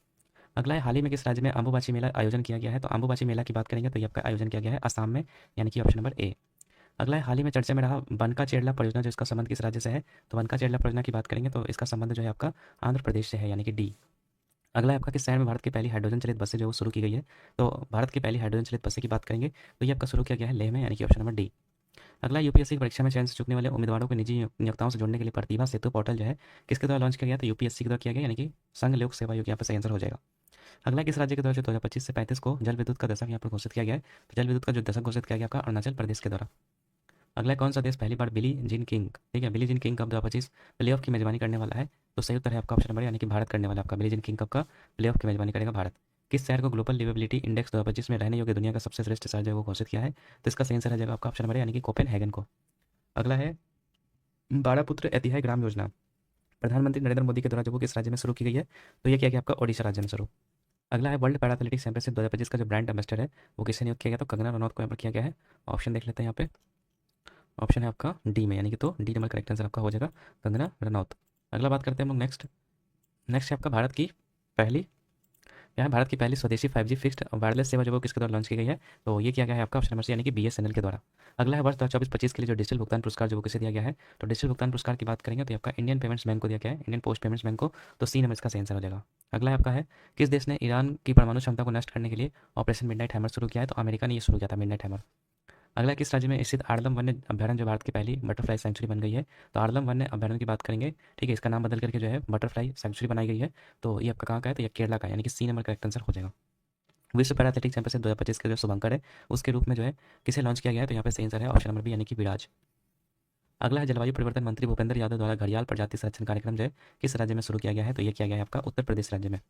अगला है हाल ही में किस राज्य में अंबुबाची मेला आयोजन किया गया है? तो अंबुबाची मेला की बात करेंगे तो ये आपका आयोजन किया गया है असम में, यानी कि ऑप्शन नंबर ए। अगला है हाल ही में चर्चा में रहा बनका चेरला परियोजना जो इसका संबंध किस राज्य से है? तो बनका चेरला परियोजना की बात करेंगे तो इसका संबंध जो है आपका आंध्र प्रदेश से है, यानी कि डी। अगला है आपका किस शहर में भारत की पहली हाइड्रोजन चलित बसें जो वो शुरू की गई है? तो भारत की पहली हाइड्रोजन चलित बसें की बात करेंगे तो ये आपका शुरू किया गया है लेह में, यानी कि ऑप्शन नंबर डी। अगला यूपीएससी की परीक्षा में चयन से चूकने वाले उम्मीदवारों को निजी नियोक्ताओं से जोड़ने के लिए प्रतिभा सेतु पोर्टल जो है किसके द्वारा लॉन्च किया गया? तो यूपीएससी के द्वारा किया गया, यानी कि संघ लोक सेवा आयोग यहाँ पर सही आंसर हो जाएगा। अगला किस राज्य के द्वारा जो 2025 से 35 को जल विद्युत का दशक यहाँ पर घोषित किया गया है? तो जल विद्युत का जो दशक घोषित किया गया आपका अरुणाचल प्रदेश के द्वारा। अगला कौन सा देश पहली बार बिली जिन किंग, ठीक है, बिली जिन किंग कप 2025 प्ले ऑफ की मेजबानी करने वाला है? तो सही उत्तर है आपका ऑप्शन नंबर, यानी कि भारत करने वाला आपका बिली जिन किंग कप का प्ले ऑफ की मेजबानी करेगा भारत। किस शहर को ग्लोबल लिवेबिलिटी इंडेक्स 2025 में रहने योग्य दुनिया का सबसे श्रेष्ठ शहर जो है वो घोषित किया है? तो इसका सही आंसर है जाएगा आपका ऑप्शन नंबर, यानी कि कोपेनहेगन को। अगला है बारह पुत्र ऐतिहासिक ग्राम योजना प्रधानमंत्री नरेंद्र मोदी के द्वारा जो वो किस राज्य में शुरू की गई है? तो ये किया गया आपका ओडिशा राज्य में शुरू। अगला है वर्ल्ड पैरा एथलेटिक्स चैंपियनशिप 2025 का जो ब्रांड एम्बेसडर है वो किसे नियुक्त किया गया? तो कंगना रनौत को यहाँ पर किया गया है। ऑप्शन देख लेते हैं यहाँ पे, ऑप्शन है आपका डी में, यानी कि तो डी नंबर करेक्ट आंसर आपका हो जाएगा कंगना रनौत। अगला बात करते हैं हम लोग नेक्स्ट है आपका भारत की पहली, यहाँ भारत की पहली स्वदेशी 5G फिक्स्ड वायरलेस सेवा जो वो किसके द्वारा लॉन्च की गई है? तो ये किया गया है आपका ऑप्शन नंबर सी, यानी कि बीएसएनएल के द्वारा। अगला है वर्ष 2024-25 के लिए जो डिजिटल भुगतान पुरस्कार जो वो किसे दिया गया है? तो डिजिटल भुगतान पुरस्कार की बात करेंगे तो ये आपका इंडियन पेमेंट्स बैंक को दिया गया है, इंडियन पोस्ट पेमेंट्स बैंक को, तो सी नंबर इसका सही आंसर हो जाएगा। अगला है आपका है किस देश ने ईरान की परमाणु क्षमता को नष्ट करने के लिए ऑपरेशन मिडनाइट हैमर शुरू किया है? तो अमेरिका ने ये शुरू किया था मिडनाइट हैमर। अगला किस राज्य में स्थित आर्लम वन्य अभ्यारण्य जो भारत की पहली बटरफ्लाई सेंचुरी बन गई है? तो आर्लम वन्य अभ्यारण्य की बात करेंगे, ठीक है, इसका नाम बदल करके जो है बटरफ्लाई सेंचुरी बनाई गई है, तो ये आपका कहाँ का है? तो ये केरला का, यानी कि सी नंबर करेक्ट आंसर हो जाएगा। विश्व पैरा एथलेटिक्स चैंपियनशिप 2025 के जो शुभंकर है उसके रूप में जो है किसे लॉन्च किया गया है? तो यहाँ पे सही आंसर है ऑप्शन नंबर बी, यानी कि विराज। अगला है जलवायु परिवर्तन मंत्री भूपेंद्र यादव द्वारा घड़ियाल प्रजाति संरक्षण कार्यक्रम जो है किस राज्य में शुरू किया गया है? तो ये किया गया है आपका उत्तर प्रदेश राज्य में।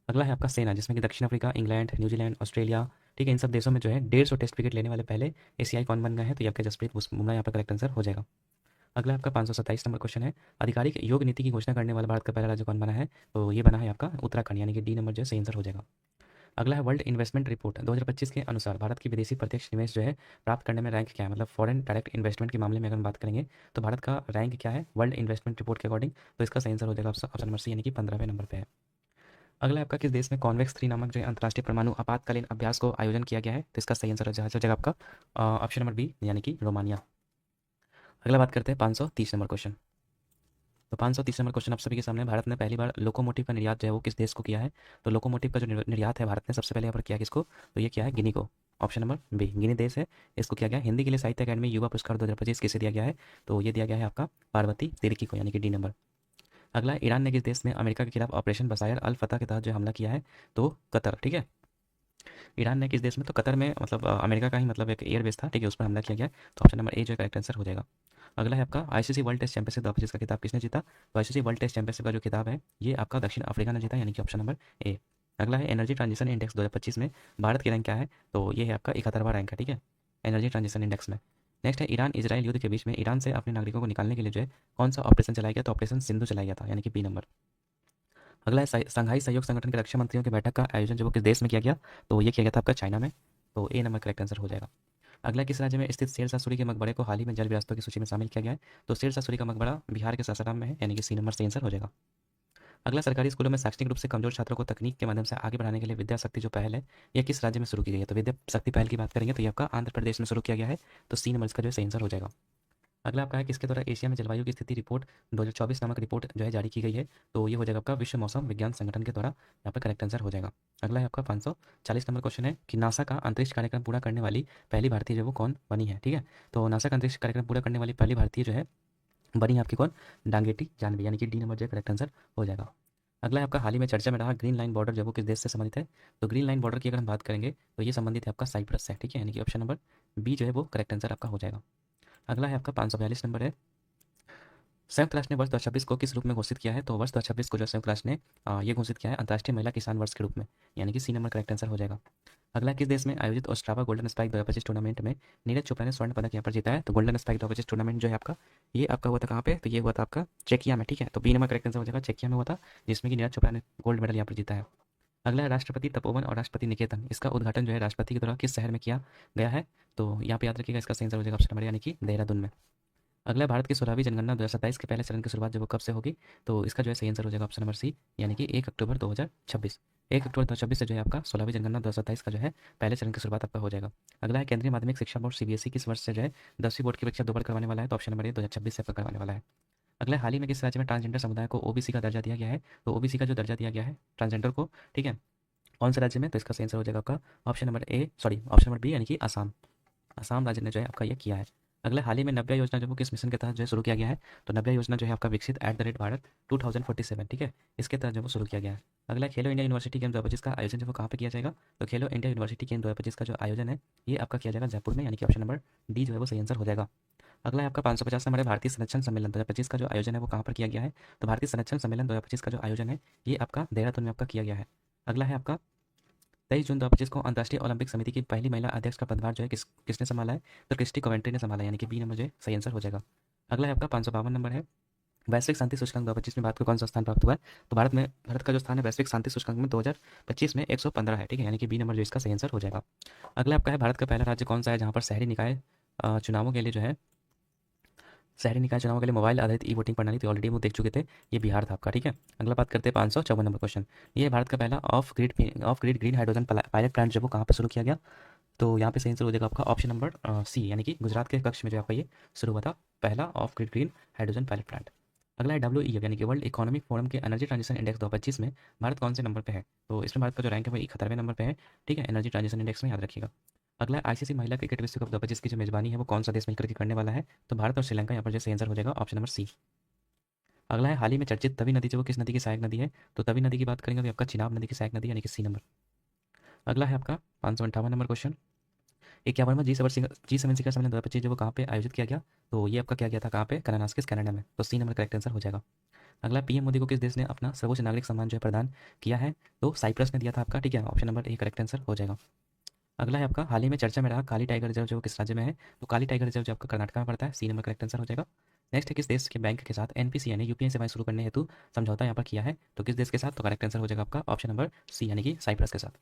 अगला है आपका सेना, जिसमें कि दक्षिण अफ्रीका, इंग्लैंड, न्यूजीलैंड, ऑस्ट्रेलिया, ठीक है, इन सब देशों में जो है 150 टेस्ट विकेट लेने वाले पहले एशियाई कौन बन गए हैं? तो ये आपका जसप्रीत बुमराह यहाँ पर करेक्ट आंसर हो जाएगा। अगला आपका 527 नंबर क्वेश्चन है आधिकारिक योग नीति की घोषणा करने वाला भारत का पहला राज्य कौन बना है? तो ये बना है आपका उत्तराखंड, यानी कि डी नंबर जो है सही आंसर हो जाएगा। अगला है वर्ल्ड इन्वेस्टमेंट रिपोर्ट 2025 के अनुसार भारत की विदेशी प्रत्यक्ष निवेश जो है प्राप्त करने में रैंक क्या है, मतलब फॉरेन डायरेक्ट इन्वेस्टमेंट के मामले में अगर हम बात करेंगे तो भारत का रैंक क्या है वर्ल्ड इन्वेस्टमेंट रिपोर्ट के अकॉर्डिंग। तो इसका सही आंसर हो जाएगा ऑप्शन नंबर सी यानी कि 15वें नंबर पे है। अगला आपका किस देश में कॉन्वेक्स 3 नामक जो है अंतर्राष्ट्रीय परमाणु आपातकालीन अभ्यास को आयोजन किया गया है, तो इसका सही आंसर हो जाएगा आपका ऑप्शन नंबर बी यानी कि रोमानिया। अगला बात करते हैं 530 नंबर क्वेश्चन। तो 530 नंबर क्वेश्चन आप सभी के सामने, भारत ने पहली बार लोकोमोटिव का निर्यात जो है वो किस देश को किया है। तो लोकोमोटिव का जो निर्यात है भारत ने सबसे पहले यहाँ पर किया किसको, तो ये किया है गिनी को। ऑप्शन नंबर बी गिनी देश है, इसको किया गया है। हिंदी के लिए साहित्य अकादमी युवा पुरस्कार 2025 किसे दिया गया है, तो ये दिया गया है आपका पार्वती तिर्की को यानी कि डी नंबर। अगला ईरान ने किस देश में अमेरिका के खिलाफ ऑपरेशन बसायर अल फतह के तहत जो हमला किया है, तो कतर। ठीक है, ईरान ने किस देश में, तो कतर में, मतलब अमेरिका का ही मतलब एक एयरबेस था, ठीक है, उस पर हमला किया गया। तो ऑप्शन नंबर ए जो करेक्ट आंसर हो जाएगा। अगला है आपका आईसीसी वर्ल्ड टेस्ट चैंपियनशिप 2025 का खिताब किसने जीता, तो आईसीसी वर्ल्ड टेस्ट चैंपियनशिप का जो खिताब है ये आपका दक्षिण अफ्रीका ने जीता यानी कि ऑप्शन नंबर ए। अगला है एनर्जी ट्रांजिशन इंडेक्स 2025 में भारत की रैंक क्या है, तो ये है आपका 71वां रैंक है, ठीक है, एनर्जी ट्रांजिशन इंडेक्स में। नेक्स्ट है ईरान इजराइल युद्ध के बीच में ईरान से अपने नागरिकों को निकालने के लिए जो है कौन सा ऑपरेशन चलाया गया, तो ऑपरेशन सिंधु चलाया गया था यानी कि बी नंबर। अगला है संघाई सहयोग संगठन के रक्षा मंत्रियों की बैठक का आयोजन जो वो किस देश में किया गया, तो ये किया गया था आपका चाइना में। तो ए नंबर करेक्ट आंसर हो जाएगा। अगला किस राज्य में स्थित शेरशाह सूरी के मकबरे को हाल ही में जल विरासतों की सूची में शामिल किया गया है, तो शेरशाह सूरी का मकबरा बिहार के सासाराम में है यानी कि सी नंबर सही आंसर हो जाएगा। अगला सरकारी स्कूलों में शैक्षणिक रूप से कमजोर छात्रों को तकनीक के माध्यम से आगे बढ़ाने के लिए विद्या शक्ति जो पहल है यह किस राज्य में शुरू की गई है, तो विद्या शक्ति पहल की बात करेंगे तो ये आपका आंध्र प्रदेश में शुरू किया गया है। तो सी नंबर इसका जो है सही आंसर हो जाएगा। अगला आपका है किसके द्वारा एशिया में जलवायु की स्थिति रिपोर्ट 2024 नामक रिपोर्ट जो है जारी की गई है, तो ये हो जाएगा आपका विश्व मौसम विज्ञान संगठन के द्वारा, यहाँ पर करेक्ट आंसर हो जाएगा। अगला है आपका 540 नंबर क्वेश्चन है कि नासा का अंतरिक्ष कार्यक्रम पूरा करने वाली पहली भारतीय जो वो कौन बनी है, ठीक है। तो नासा का अंतरिक्ष कार्यक्रम पूरा करने वाली पहली भारतीय जो है बनी है आपकी कौन, डांगेटी जानवी यानी कि डी नंबर जो है करेक्ट आंसर हो जाएगा। अगला है आपका हाल ही में चर्चा में रहा ग्रीन लाइन बॉर्डर जो वो किस देश से संबंधित है, तो ग्रीन लाइन बॉर्डर की अगर हम बात करेंगे तो ये संबंधित है आपका साइप्रस से, ठीक है, यानी कि ऑप्शन नंबर बी जो है वो करेक्ट आंसर आपका हो जाएगा। अगला है आपका 542 नंबर है, संयुक्त राष्ट्र ने वर्ष 2026 को किस रूप में घोषित किया है, तो वर्ष 2026 को जो संयुक्त राष्ट्र ने ये घोषित किया है अंतर्राष्ट्रीय महिला किसान वर्ष के रूप में, यानी कि सी नंबर करेक्ट आंसर हो जाएगा। अगला किस देश में आयोजित ओस्ट्रावा गोल्डन स्पाइक 2025 टूर्नामेंट में नीरज चोपड़ा ने स्वर्ण पदक यहाँ पर जीता है, तो गोल्डन स्पाइक 2025 टूर्नामेंट जो है आपका ये आपका हुआ था कहाँ पे, तो ये हुआ था आपका चेकिया में, ठीक है, तो बी नंबर करेक्ट आंसर हो जाएगा, चेकिया में हुआ था जिसमें कि नीरज चोपड़ा ने गोल्ड मेडल यहाँ पर जीता है। अगला है राष्ट्रपति तपोवन और राष्ट्रपति निकेतन, इसका उद्घाटन जो है राष्ट्रपति के द्वारा किस शहर में किया गया है, तो यहाँ पे याद रखिएगा इसका सही आंसर हो जाएगा ऑप्शन नंबर यानी कि देहरादून में। अगला भारत की 16वीं जनगणना 2027 के पहले चरण की शुरुआत जो वो कब से होगी, तो इसका जो है सही आंसर हो जाएगा ऑप्शन नंबर सी यानी कि 1 अक्टूबर 2026। 1 अक्टूबर 2026 से जो है आपका 16वीं जनगणना 2027 का जो है पहले चरण की शुरुआत आपका हो जाएगा। अगला है केंद्रीय माध्यमिक शिक्षा बोर्ड सीबीएसई किस वर्ष से जो है 10वीं बोर्ड की परीक्षा दोबारा करवाने वाला है, तो ऑप्शन नंबर ए 2026 से आपका करवाने वाला है। अगला हाल ही में किस राज्य में ट्रांसजेंडर समुदाय को ओबीसी का दर्जा दिया गया है, तो ओबीसी का जो दर्जा दिया गया है ट्रांसजेंडर को, ठीक है, कौन से राज्य में, तो इसका सही आंसर हो जाएगा आपका option number A, sorry option number B यानी कि असम। असम राज्य ने जो है आपका ये किया है। अगला हाल ही में नव्या योजना जो वो किस मिशन के तहत जो है शुरू किया गया है, तो नव्या योजना जो है आपका विकसित @भारत 2047, ठीक है, इसके तहत जो वो शुरू किया गया है। अगला खेलो इंडिया यूनिवर्सिटी गेम 2025 का आयोजन जो वो कहाँ पे किया जाएगा, तो खेलो इंडिया यूनिवर्सिटी गेम 2025 का जो आयोजन है ये आपका किया जाएगा जयपुर में, यानी कि ऑप्शन नंबर डी जो है वो सही आंसर हो जाएगा। अगला है आपका 550 नंबर है भारतीय संरक्षण सम्मेलन 2025 का जो आयोजन है वो कहाँ पर किया गया है, तो भारतीय संरक्षण सम्मेलन 2025 का जो आयोजन है ये आपका देहरादून में आपका किया गया है। अगला है आपका 23 जून 2025 को अंतर्राष्ट्रीय ओलंपिक समिति की पहली महिला अध्यक्ष का पदभार जो है किसने संभाला है, तो क्रिस्टी कोवेंट्री ने संभाला, यानी कि बी नंबर जो है सही आंसर हो जाएगा। अगला है आपका 552 नंबर है, वैश्विक शांति सूचकांक 2025 में भारत को कौन सा स्थान प्राप्त हुआ है, तो भारत का जो स्थान है वैश्विक शांति सूचकांक में 2025 में 115 है, ठीक है, यानी कि बी नंबर जो इसका सही आंसर हो जाएगा। अगला आपका है भारत का पहला राज्य कौन सा है जहाँ पर शहरी निकाय चुनावों के लिए जो है शहरी निकाय चुनाव के लिए मोबाइल आधारित ई वोटिंग प्रणाली, तो ऑलरेडी वो देख चुके थे, ये बिहार था आपका, ठीक है। अगला बात करते हैं 554 नंबर क्वेश्चन, ये भारत का पहला of grid green hydrogen pilot plant जो वो कहाँ पर शुरू किया गया, तो यहाँ पे सही आंसर हो जाएगा आपका ऑप्शन नंबर सी यानी कि गुजरात के कक्ष में जो आपका ये शुरू हुआ था पहला of grid green hydrogen pilot plant. अगला है डब्ल्यू यानी कि वर्ल्ड इकोनॉमिक फोरम के एनर्जी ट्रांजिशन इंडेक्स 2025 में भारत कौन से नंबर पे है, तो इसमें भारत का जो रैंक है वो 71वें नंबर पे है, ठीक है, एनर्जी ट्रांजिशन इंडेक्स में याद रखिएगा। अगला आईसीसी महिला क्रिकेट विश्व कप 2025 की जो मेजबानी है वो कौन सा देश मिलकर के करने वाला है, तो भारत और श्रीलंका, यहाँ पर जो सही आंसर हो जाएगा ऑप्शन नंबर सी। अगला है हाल ही में चर्चित तवी नदी जो वो किस नदी की सहायक नदी है, तो तवी नदी की बात करेंगे तो आपका चिनाब नदी की सहायक नदी यानी कि सी नंबर। अगला है आपका 558 नंबर क्वेश्चन, 51वां जी7 शिखर सम्मेलन 2025 जो वो कहाँ पे आयोजित किया गया, तो ये आपका किया गया था कहाँ पे, कनानास्किस कनाडा में, तो सी नंबर करेक्ट आंसर हो जाएगा। अगला पीएम मोदी को किस देश ने अपना सर्वोच्च नागरिक सम्मान जो है प्रदान किया है, तो साइप्रस ने दिया था आपका, ठीक है, option number A correct answer हो जाएगा। अगला है आपका हाल ही में चर्चा में रहा काली टाइगर रिजर्व जो किस राज्य में है, तो काली टाइगर रिजर्व जो आपका कर्नाटक में पड़ता है, सी नंबर करेक्ट आंसर हो जाएगा। नेक्स्ट है किस देश के बैंक के साथ एनपीसी यानी यूपीआई सेवाएं शुरू करने हेतु समझौता यहाँ पर किया है, तो किस देश के साथ, तो करेक्ट आंसर हो जाएगा आपका ऑप्शन नंबर सी यानी कि साइप्रस के साथ।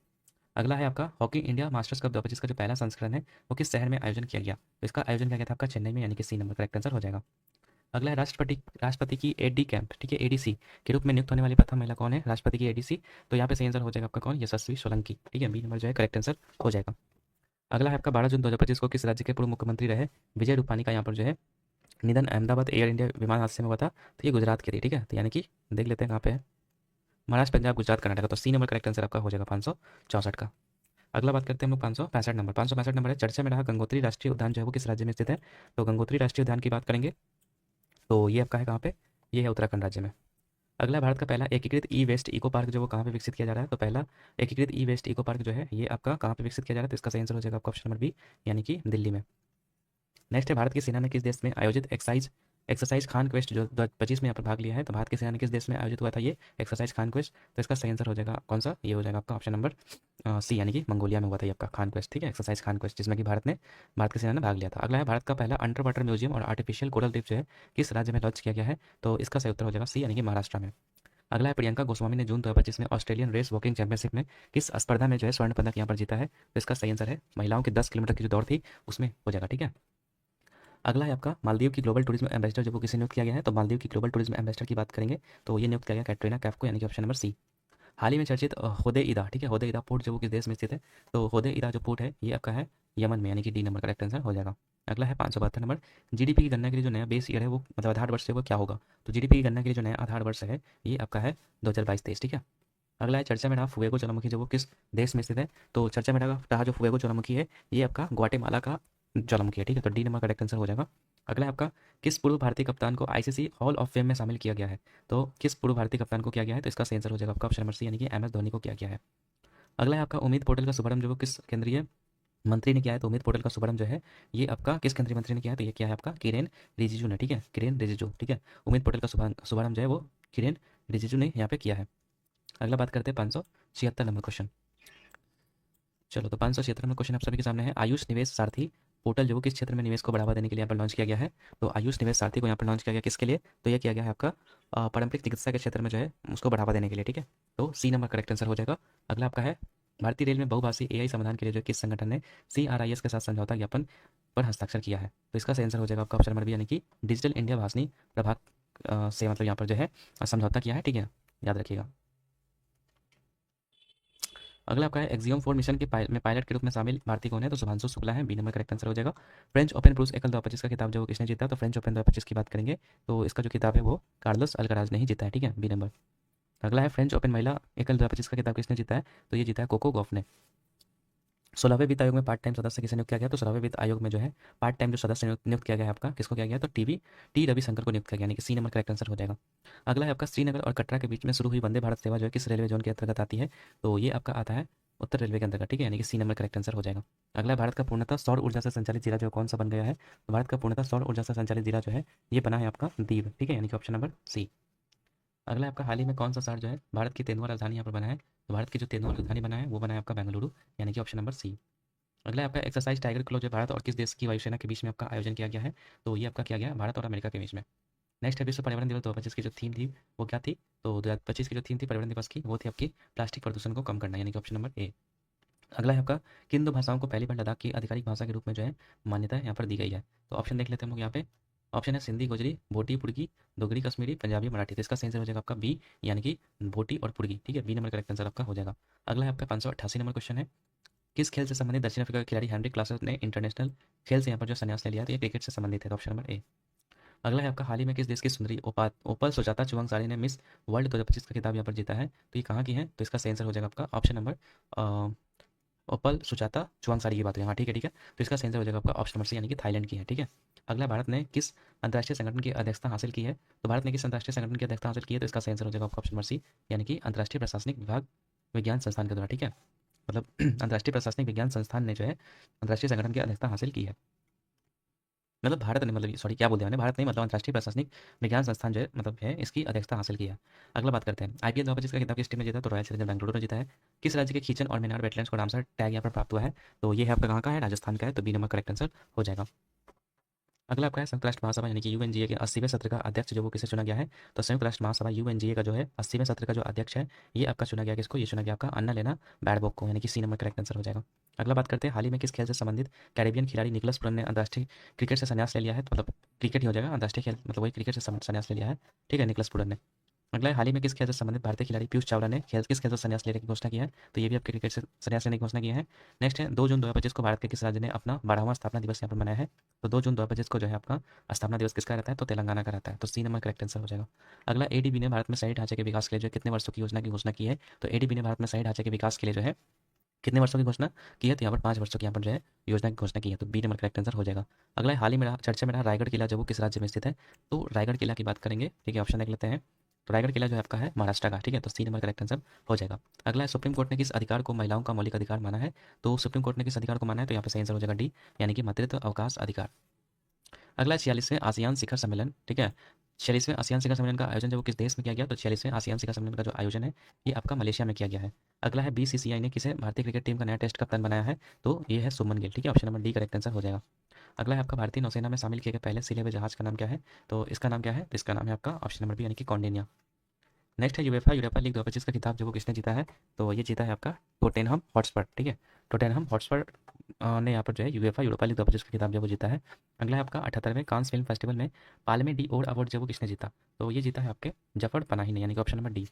अगला है आपका हॉकी इंडिया मास्टर्स कप 2025 का जो पहला संस्करण है वो किस शहर में आयोजन किया गया? तो इसका आयोजन किया गया था आपका चेन्नई में, यानी कि सी नंबर करेक्ट आंसर हो जाएगा। अगला है राष्ट्रपति की एडी कैंप, ठीक है, एडीसी के रूप में नियुक्त होने वाली प्रथम महिला कौन है? राष्ट्रपति की एडीसी, तो यहाँ पे सही आंसर हो जाएगा आपका कौन? यशस्वी सोलंकी, ठीक है, बी नंबर जो है करेक्ट आंसर हो जाएगा। अगला है आपका 12 जून 2025 को किस राज्य के पूर्व मुख्यमंत्री रहे विजय रूपानी का यहाँ पर जो है निधन अहमदाबाद एयर इंडिया विमान हादसे में हुआ था? तो ये गुजरात के थे, ठीक है, तो यानी कि देख लेते हैं कहाँ पे है, महाराष्ट्र, पंजाब, गुजरात, कर्नाटक, तो सी नंबर करेक्ट आंसर आपका हो जाएगा 564 का। अगला बात करते हैं हम लोग 565 नंबर है, चर्चा में रहा गंगोत्री राष्ट्रीय उद्यान जो है वो किस राज्य में स्थित है? तो गंगोत्री राष्ट्रीय उद्यान की बात करेंगे तो ये आपका है कहाँ पे? ये है उत्तराखंड राज्य में। अगला भारत का पहला एकीकृत ई वेस्ट इको पार्क जो वो कहाँ पे विकसित किया जा रहा है? तो पहला एकीकृत ई वेस्ट इको पार्क जो है ये आपका कहाँ पे विकसित किया जा रहा है? तो इसका सही आंसर हो जाएगा आपका ऑप्शन नंबर बी, यानी कि दिल्ली में। नेक्स्ट है भारत की सेना ने किस देश में आयोजित एक्सरसाइज खान क्वेस्ट जो 2025 में यहाँ पर भाग लिया है? तो भारत की सेना ने किस देश में आयोजित हुआ था ये एक्सरसाइज खान क्वेस्ट? तो इसका सही आंसर हो जाएगा कौन सा? ये हो जाएगा आपका ऑप्शन नंबर सी, यानी कि मंगोलिया में हुआ था ये आपका खान क्वेस्ट, ठीक है, एक्सरसाइज खान क्वेस्ट, जिसमें कि भारत की सेना ने भाग लिया था। अगला है भारत का पहला अंडर वाटर म्यूजियम और आर्टिफिशियल कोरल रीफ जो है किस राज्य में लॉन्च किया गया है? तो इसका सही उत्तर हो जाएगा सी, यानी कि महाराष्ट्र में। अगला है प्रियंका गोस्वामी ने जून 2025 में ऑस्ट्रेलियन रेस वॉकिंग चैंपियनशिप में किस स्पर्धा में जो है स्वर्ण पदक यहाँ पर जीता है? तो इसका सही आंसर है महिलाओं की 10 किलोमीटर की जो दौड़ थी उसमें हो जाएगा, ठीक है। अगला है आपका मालदीव की ग्लोबल टूरिज्म एम्बेसडर जो वो किसे नियुक्त किया गया है? तो मालदीव की ग्लोबल टूरिज्म एम्बेसडर की बात करेंगे तो ये नियुक्त किया गया कैटरीना कैफ को, यानी कि ऑप्शन नंबर सी। हाल ही में चर्चित होदे ईदा, ठीक है, होदे ईदा पोर्ट जो वो किस देश में स्थित है? तो होदे ईदा जो पोर्ट है ये आपका है यमन में, यानी कि डी नंबर करेक्ट आंसर हो जाएगा। अगला है 572 नंबर, जीडीपी की गणना के लिए जो नया बेस ईयर है वो मतलब आधार वर्ष है वो क्या होगा? तो जीडीपी की गणना के लिए जो नया आधार वर्ष है ये आपका है 2022-23, ठीक है। अगला है चर्चा में रहा फुएगो ज्वालामुखी जो वो किस देश में स्थित है? तो चर्चा में रहा जो फुएगो ज्वालामुखी है ये आपका ग्वाटेमाला का ज्वालामुखी है, ठीक है, तो डी नंबर करेक्ट आंसर हो जाएगा। अगला है आपका किस पूर्व भारतीय कप्तान को आईसीसी हॉल ऑफ फेम में शामिल किया गया है? तो किस पूर्व भारतीय कप्तान को किया गया है? तो इसका सही आंसर हो जाएगा आपका ऑप्शन नंबर सी, यानी कि एम एस धोनी को किया गया है। अगला है आपका उम्मीद पोर्टल का शुभारंभ जो वो किस केंद्रीय मंत्री ने किया है? तो उम्मीद पोर्टल का शुभारंभ जो है ये आपका किस केंद्रीय मंत्री ने किया है? तो ये क्या है आपका किरेन रिजिजू ने, ठीक है, किरेन रिजिजू, ठीक है, उम्मीद पोर्टल का शुभारंभ जो है वो किरेन रिजिजू ने यहाँ पे किया है। अगला बात करते हैं 576 नंबर क्वेश्चन। चलो तो 576 नंबर क्वेश्चन आप सभी के सामने है, आयुष निवेश सारथी पोर्टल जो वो किस क्षेत्र में निवेश को बढ़ावा देने के लिए यहाँ पर लॉन्च किया गया है? तो आयुष निवेश सारथी को यहाँ पर लॉन्च किया गया किसके लिए? तो ये किया गया है आपका पारंपरिक चिकित्सा के क्षेत्र में जो है उसको बढ़ावा देने के लिए, ठीक है, तो सी नंबर करेक्ट आंसर हो जाएगा। अगला आपका है भारतीय रेल में बहुभाषी एआई समाधान के लिए जो किस संगठन ने सीआरआईएस के साथ समझौता ज्ञापन पर हस्ताक्षर किया है? तो इसका सही आंसर हो जाएगा आपका ऑप्शन नंबर बी, यानी कि डिजिटल इंडिया भाषणी प्रभाग से मतलब यहाँ पर जो है समझौता किया है, ठीक है, याद रखिएगा। अगला आपका है एक्सियोम 4 मिशन के पायलट के रूप में शामिल भारतीय कौन है? तो शुभांशु शुक्ला है, बी नंबर करेक्ट आंसर हो जाएगा। फ्रेंच ओपन पुरुष एकल 2025 का खिताब जो वो किसने जीता? तो फ्रेंच ओपन 2025 की बात करेंगे तो इसका जो खिताब है वो कार्लोस अल्कराज ने ही जीता है, ठीक है, बी नंबर। अगला है फ्रेंच ओपन महिला एकल 2025 का खिताब किसने जीता है? तो ये जीता है कोको गॉफ ने। 16वें वित्त आयोग में पार्ट टाइम सदस्य किसे नियुक्त किया गया? तो 16वें वित्त आयोग में जो है पार्ट टाइम जो सदस्य नियुक्त किया गया है आपका किसको किया गया? तो टी रविशंकर को नियुक्त किया गया, यानी कि सी नंबर करेक्ट आंसर हो जाएगा। अगला है आपका श्रीनगर और कटरा के बीच में शुरू हुई वंदे भारत सेवा जो है किस रेलवे जोन के अंतर्गत आती है? तो ये आपका आता है उत्तर रेलवे के अंतर्गत, ठीक है, यानी कि सी नंबर करेक्ट आंसर हो जाएगा। अगला है भारत का पूर्णतः सौर ऊर्जा से संचालित जिला जो कौन सा बन गया है? तो भारत का पूर्णतः सौर ऊर्जा से संचालित जिला जो है ये बना है आपका दीव, ठीक है, यानी कि ऑप्शन नंबर सी। अगला आपका हाल ही में कौन सा शहर जो है भारत की तेंदुआ राजधानी यहाँ पर बना है? तो भारत की जो तेंदुआ राजधानी बना है वो बना है आपका बेंगलुरु, यानी कि ऑप्शन नंबर सी। अगला है आपका एक्सरसाइज टाइगर क्लो जो भारत और किस देश की वायुसेना के बीच में आपका आयोजन किया गया है? तो ये आपका किया गया है भारत और अमेरिका के बीच में। नेक्स्ट है विश्व पर्यावरण दिवस 2025 की जो थीम थी वो क्या थी? तो 2025 की जो थीम थी पर्यावरण दिवस की वो थी आपकी प्लास्टिक प्रदूषण को कम करना, यानी कि ऑप्शन नंबर ए। अगला है आपका किन दो भाषाओं को पहली बार लद्दाख की आधिकारिक भाषा के रूप में जो है मान्यता यहाँ पर दी गई है? तो ऑप्शन देख लेते हैं हम लोग यहाँ पे। ऑप्शन है सिंधी, गोजरी, भोटी, पुर्गी, दोगरी, कश्मीरी, पंजाबी, मराठी, तो इसका सही आंसर हो जाएगा आपका बी, यानी कि भोटी और पुर्गी, ठीक है, बी नंबर करेक्ट आंसर आपका हो जाएगा। अगला है आपका 588 नंबर क्वेश्चन है, किस खेल से संबंधित दक्षिण अफ्रीका के खिलाड़ी हेनरिक क्लासेस ने इंटरनेशनल खेल से यहाँ पर जो संन्यास ले लिया? तो ये क्रिकेट से संबंधित है, तो ऑप्शन नंबर ए। अगला है आपका हाल ही में किस देश की सुंदरी ओपल सुजाता चुवांगसारी ने मिस वर्ल्ड 2025 का खिताब यहाँ पर जीता है? तो ये कहाँ की है? तो इसका सही आंसर हो जाएगा आपका ऑप्शन नंबर ओपल सुजाता चुवांगसारी की बात है, हाँ, ठीक है, ठीक है, तो इसका सही आंसर हो जाएगा आपका ऑप्शन नंबर सी, यानी कि थाईलैंड की है, ठीक है। अगला भारत ने किस अंतर्राष्ट्रीय संगठन की अध्यक्षता हासिल की है? तो भारत ने किस अंतर्राष्ट्रीय संगठन की अध्यक्षता हासिल की है? तो इसका सही आंसर हो जाएगा आपका ऑप्शन नंबर सी, यानी कि अंतर्राष्ट्रीय प्रशासनिक विभाग विज्ञान संस्थान के द्वारा, ठीक है, मतलब अंतर्राष्ट्रीय प्रशासनिक विज्ञान संस्थान ने जो है अंतर्राष्ट्रीय संगठन की अध्यक्षता हासिल की है। मतलब भारत ने मतलब सॉरी क्या बोल दिया मैंने, भारत नहीं मतलब अंतर्राष्ट्रीय प्रशासनिक विज्ञान संस्थान जो है मतलब है इसकी अध्यक्षता हासिल की है। अगला बात करते हैं आईपीएल 2025 का खिताब किस टीम ने जीता? तो रॉयल चैलेंजर बेंगलुरु ने जीता है। किस राज्य के खींचन और मेनार वेटलैंड्स को रामसर टैग यहाँ पर प्राप्त हुआ है? तो ये है आपका कहाँ का है? राजस्थान का है, तो बी नंबर करेक्ट आंसर हो जाएगा। अगला आपका है संयुक्त राष्ट्र महासभा यानी कि यूएनजीए के 80वें सत्र का अध्यक्ष जो वो किसे चुना गया है, तो संयुक्त राष्ट्र महासभा यूएनजीए का जो है 80वें सत्र का जो अध्यक्ष है, ये आपका चुना गया किसको, ये चुना गया आपका अन्ना लेना बैरबॉक को, यानी कि सी नंबर करेक्ट आंसर हो जाएगा। अगला बात करते हैं हाल ही में किस खेल से संबंधित कैरेबियन खिलाड़ी निकोलस पुरन ने अंतर्राष्ट्रीय क्रिकेट से संन्यास ले लिया है, तो मतलब क्रिकेट ही हो जाएगा, अंतर्राष्ट्रीय खेल मतलब वही क्रिकेट से संन्यास ले लिया है, ठीक है, निकोलस पुरन ने। अगला है हाल ही में किस खेल से संबंधित भारतीय खिलाड़ी पीयूष चावला ने किस खेल से संन्यास लेने की घोषणा की है, तो ये भी आपके क्रिकेट से संन्यास लेने की घोषणा की है। नेक्स्ट है 2 जून 2025 को भारत के किस राज्य ने अपना 12वां स्थापना दिवस यहाँ पर मनाया है, तो 2 जून 2025 को जो है आपका स्थापना दिवस किसका रहता है, तो तेलंगाना का रहता है, तो सी नंबर करेक्ट आंसर हो जाएगा। अगला एडीबी ने भारत में शहरी ढांचे के विकास के लिए जो है कितने वर्षों की योजना की घोषणा की है, तो एडीबी ने भारत में शहरी ढांचे के विकास के लिए जो है कितने वर्षों की घोषणा की है, तो यहाँ पर 5 वर्षों की यहाँ पर जो है योजना की घोषणा की है, तो बी नंबर करेक्ट आंसर हो जाएगा। अगला है हाल ही में चर्चा में रहा रायगढ़ किला जो वो किस राज्य में स्थित है, तो रायगढ़ किला की बात करेंगे, ठीक है, ऑप्शन देख लेते हैं। तो रायगढ़ किला जो है आपका है महाराष्ट्र का, ठीक है, तो सी नंबर करेक्ट आंसर हो जाएगा। अगला है सुप्रीम कोर्ट ने किस अधिकार को महिलाओं का मौलिक अधिकार माना है, तो सुप्रीम कोर्ट ने किस अधिकार को माना है, तो यहाँ पर सही आंसर हो जाएगा डी, यानी कि मातृत्व अवकाश अधिकार। अगला 46वें आसियान शिखर सम्मेलन, ठीक है, 46वें आसियान शिखर सम्मेलन का आयोजन जो वो किस देश में किया गया, तो 46वें आसियान शिखर सम्मेलन का जो आयोजन है ये आपका मलेशिया में किया गया है। अगला है बीसीसीआई ने किसे भारतीय क्रिकेट टीम का नया टेस्ट कप्तान बनाया है, तो ये है सुमन गिल, ठीक है, option number D correct answer हो जाएगा। अगला है आपका भारतीय नौसेना में शामिल किए गए पहले सिले हुए जहाज का नाम क्या है, तो इसका नाम क्या है, तो इसका नाम है आपका ऑप्शन नंबर बी यानी कि कौंडिन्या। नेक्स्ट है यूएफा लीग 2025 का खिताब जो वो किसने जीता है, तो ये जीता है आपका टोटेनहम हॉटस्पर, ठीक है, टोटेनहम हॉटस्पर ने यहाँ पर जो है यूरोपा लीग 2025 का खिताब जो वो जीता है। अगला है आपका 78वें कांस फिल्म फेस्टिवल में पाल्मे डी ओर अवार्ड जो वो किसने जीता, तो ये जीता है आपके जफर पनाही ने, यानी कि ऑप्शन नंबर डी।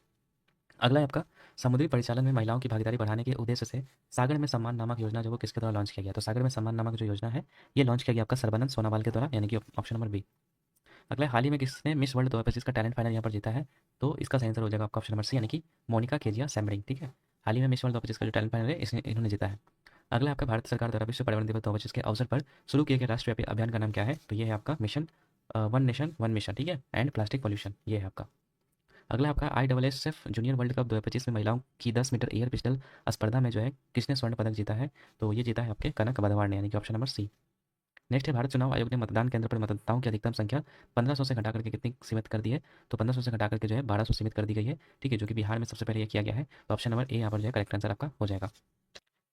अगला है आपका समुद्री परिचालन में महिलाओं की भागीदारी बढ़ाने के उद्देश्य से सागर में सम्मान नामक योजना जो वो किसके द्वारा लॉन्च किया गया, तो सागर में सम्मान नामक जो योजना है ये लॉन्च किया गया आपका सर्बानंद सोनोवाल के द्वारा, यानी कि ऑप्शन नंबर बी। अगला है हाल ही में किसने मिस वर्ल्ड 2025 का टैलेंट फाइनल यहाँ पर जीता है, तो इसका सही आंसर हो जाएगा आपका ऑप्शन नंबर सी, यानी कि मोनिका केजिया सैमरिंग, ठीक है, हाल ही में मिस वर्ल्ड 2025 का जो टैलेंट फाइनल है इसने इन्होंने जीता है। अगला आपका भारत सरकार द्वारा विश्व पर्यावरण दिवस 2025 के अवसर पर शुरू किए गए राष्ट्रव्यापी अभियान का नाम क्या है, तो ये है आपका mission one nation one mission, ठीक है, एंड प्लास्टिक पॉल्यूशन, ये है आपका। अगला आपका ISSF जूनियर वर्ल्ड कप 2025 में महिलाओं की 10 मीटर एयर पिस्टल स्पर्धा में जो है किसने स्वर्ण पदक जीता है, तो ये जीता है आपके कनक बदवाड़ ने, यानी कि ऑप्शन नंबर सी। नेक्स्ट है भारत चुनाव आयोग ने मतदान केंद्र पर मतदाताओं की अधिकतम संख्या 1500 से घटाकर के कितनी सीमित कर दी है, तो 1500 से घटाकर के जो है 1200 सीमित कर दी गई है, ठीक है, जो कि बिहार में सबसे पहले ये किया गया है, तो ऑप्शन नंबर ए यहाँ पर जो है करेक्ट आंसर आपका हो जाएगा।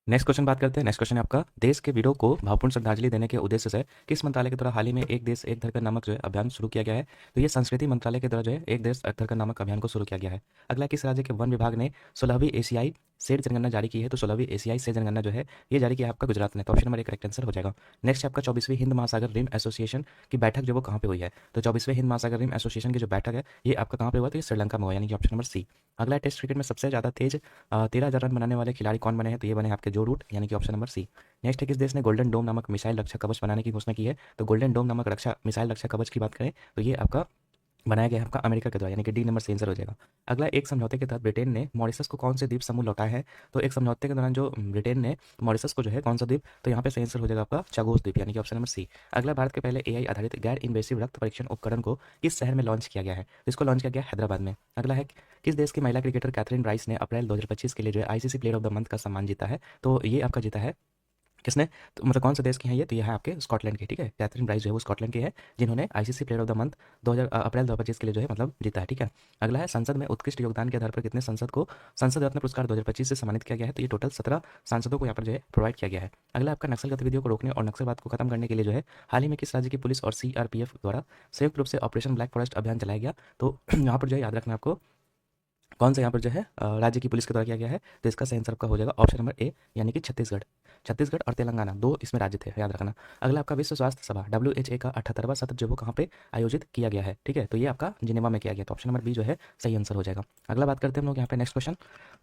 नेक्स्ट क्वेश्चन बात करते हैं। नेक्स्ट क्वेश्चन है आपका देश के वीरों को भावपूर्ण श्रद्धांजलि देने के उद्देश्य से किस मंत्रालय के द्वारा हाल ही में एक देश एक धड़कन नामक जो है अभियान शुरू किया गया है, तो ये संस्कृति मंत्रालय के द्वारा जो है एक देश एक धड़कन नामक अभियान को शुरू किया गया है। अगला किस राज्य के वन विभाग ने 16वीं एशियाई शेर जनगणना जारी की है, तो 16वीं एशियाई शेर जनगणना जो है ये जारी किया है आपका गुजरात ने, तो ऑप्शन नंबर एक करेक्ट आंसर हो जाएगा। नेक्स्ट आपका 24वीं हिंद महासागर रिम एसोसिएशन की बैठक जो वो कहाँ पे हुई है, तो 24वें हिंद महासागर रिम एसोसिएशन की जो बैठक है ये आपका कहाँ पे हुआ, तो ये श्रीलंका में हुआ, यानी कि ऑप्शन नंबर सी। अगला टेस्ट क्रिकेट में सबसे ज्यादा तेज 13,000 रन बनाने वाले खिलाड़ी कौन बने हैं, तो ये बने हैं आपके जो रूट, यानी कि ऑप्शन नंबर सी। नेक्स्ट है किस देश ने गोल्डन डोम नामक मिसाइल रक्षा कवच बनाने की घोषणा की है, तो गोल्डन डोम नामक मिसाइल रक्षा कवच की बात करें तो ये आपका बनाया गया है आपका अमेरिका के द्वारा, यानी कि डी नंबर से आंसर हो जाएगा। अगला एक समझौते के तहत ब्रिटेन ने मॉरिशस को कौन से द्वीप समूह लौटाया है, तो एक समझौते के दौरान जो ब्रिटेन ने मॉरिशस को जो है कौन सा द्वीप, तो यहाँ पे सही आंसर हो जाएगा आपका चगोस द्वीप, यानी कि ऑप्शन नंबर सी। अगला भारत के पहले AI आधारित गैर इन्वेसिव रक्त परीक्षण उपकरण को किस शहर में लॉन्च किया गया है, तो इसको लॉन्च किया गया हैदराबाद में। अगला है किस देश की महिला क्रिकेटर कैथरीन ब्राइस ने अप्रैल 2025 के लिए जो है ICC player of the month का सम्मान जीता है, तो ये आपका जीता है किसने, तो मतलब कौन से देश की हैं ये, तो ये है आपके स्कॉटलैंड की, ठीक है, कैथरीन ब्राइस जो है वो स्कॉटलैंड की है जिन्होंने ICC player of the month 2000 अप्रैल 2025 के लिए जो है मतलब जीता है, ठीक है। अगला है संसद में उत्कृष्ट योगदान के आधार पर कितने सांसद को संसद रत्न पुरस्कार 2025 से सम्मानित किया गया है, तो ये टोटल 17 सांसदों को यहाँ पर जो है प्रोवाइड किया गया है। अगला आपका नक्सल गतिविधियों को रोकने और नक्सलवाद को खत्म करने के लिए जो है हाल ही में किस राज्य की पुलिस और CRPF द्वारा संयुक्त रूप से ऑपरेशन ब्लैक फॉरेस्ट अभियान चलाया गया, तो यहाँ पर जो है याद रखना आपको कौन सा यहाँ पर जो है राज्य की पुलिस के द्वारा किया गया है, तो इसका सही आंसर आपका हो जाएगा ऑप्शन नंबर ए, यानी कि छत्तीसगढ़। छत्तीसगढ़ और तेलंगाना दो इसमें राज्य थे, याद रखना। अगला आपका विश्व स्वास्थ्य सभा WHA का 78वां सत्र जो वो कहाँ पे आयोजित किया गया है, ठीक है, तो ये आपका जिनेवा में किया गया, तो ऑप्शन नंबर बी जो है सही आंसर हो जाएगा। अगला बात करते हैं हम लोग यहाँ पे नेक्स्ट क्वेश्चन।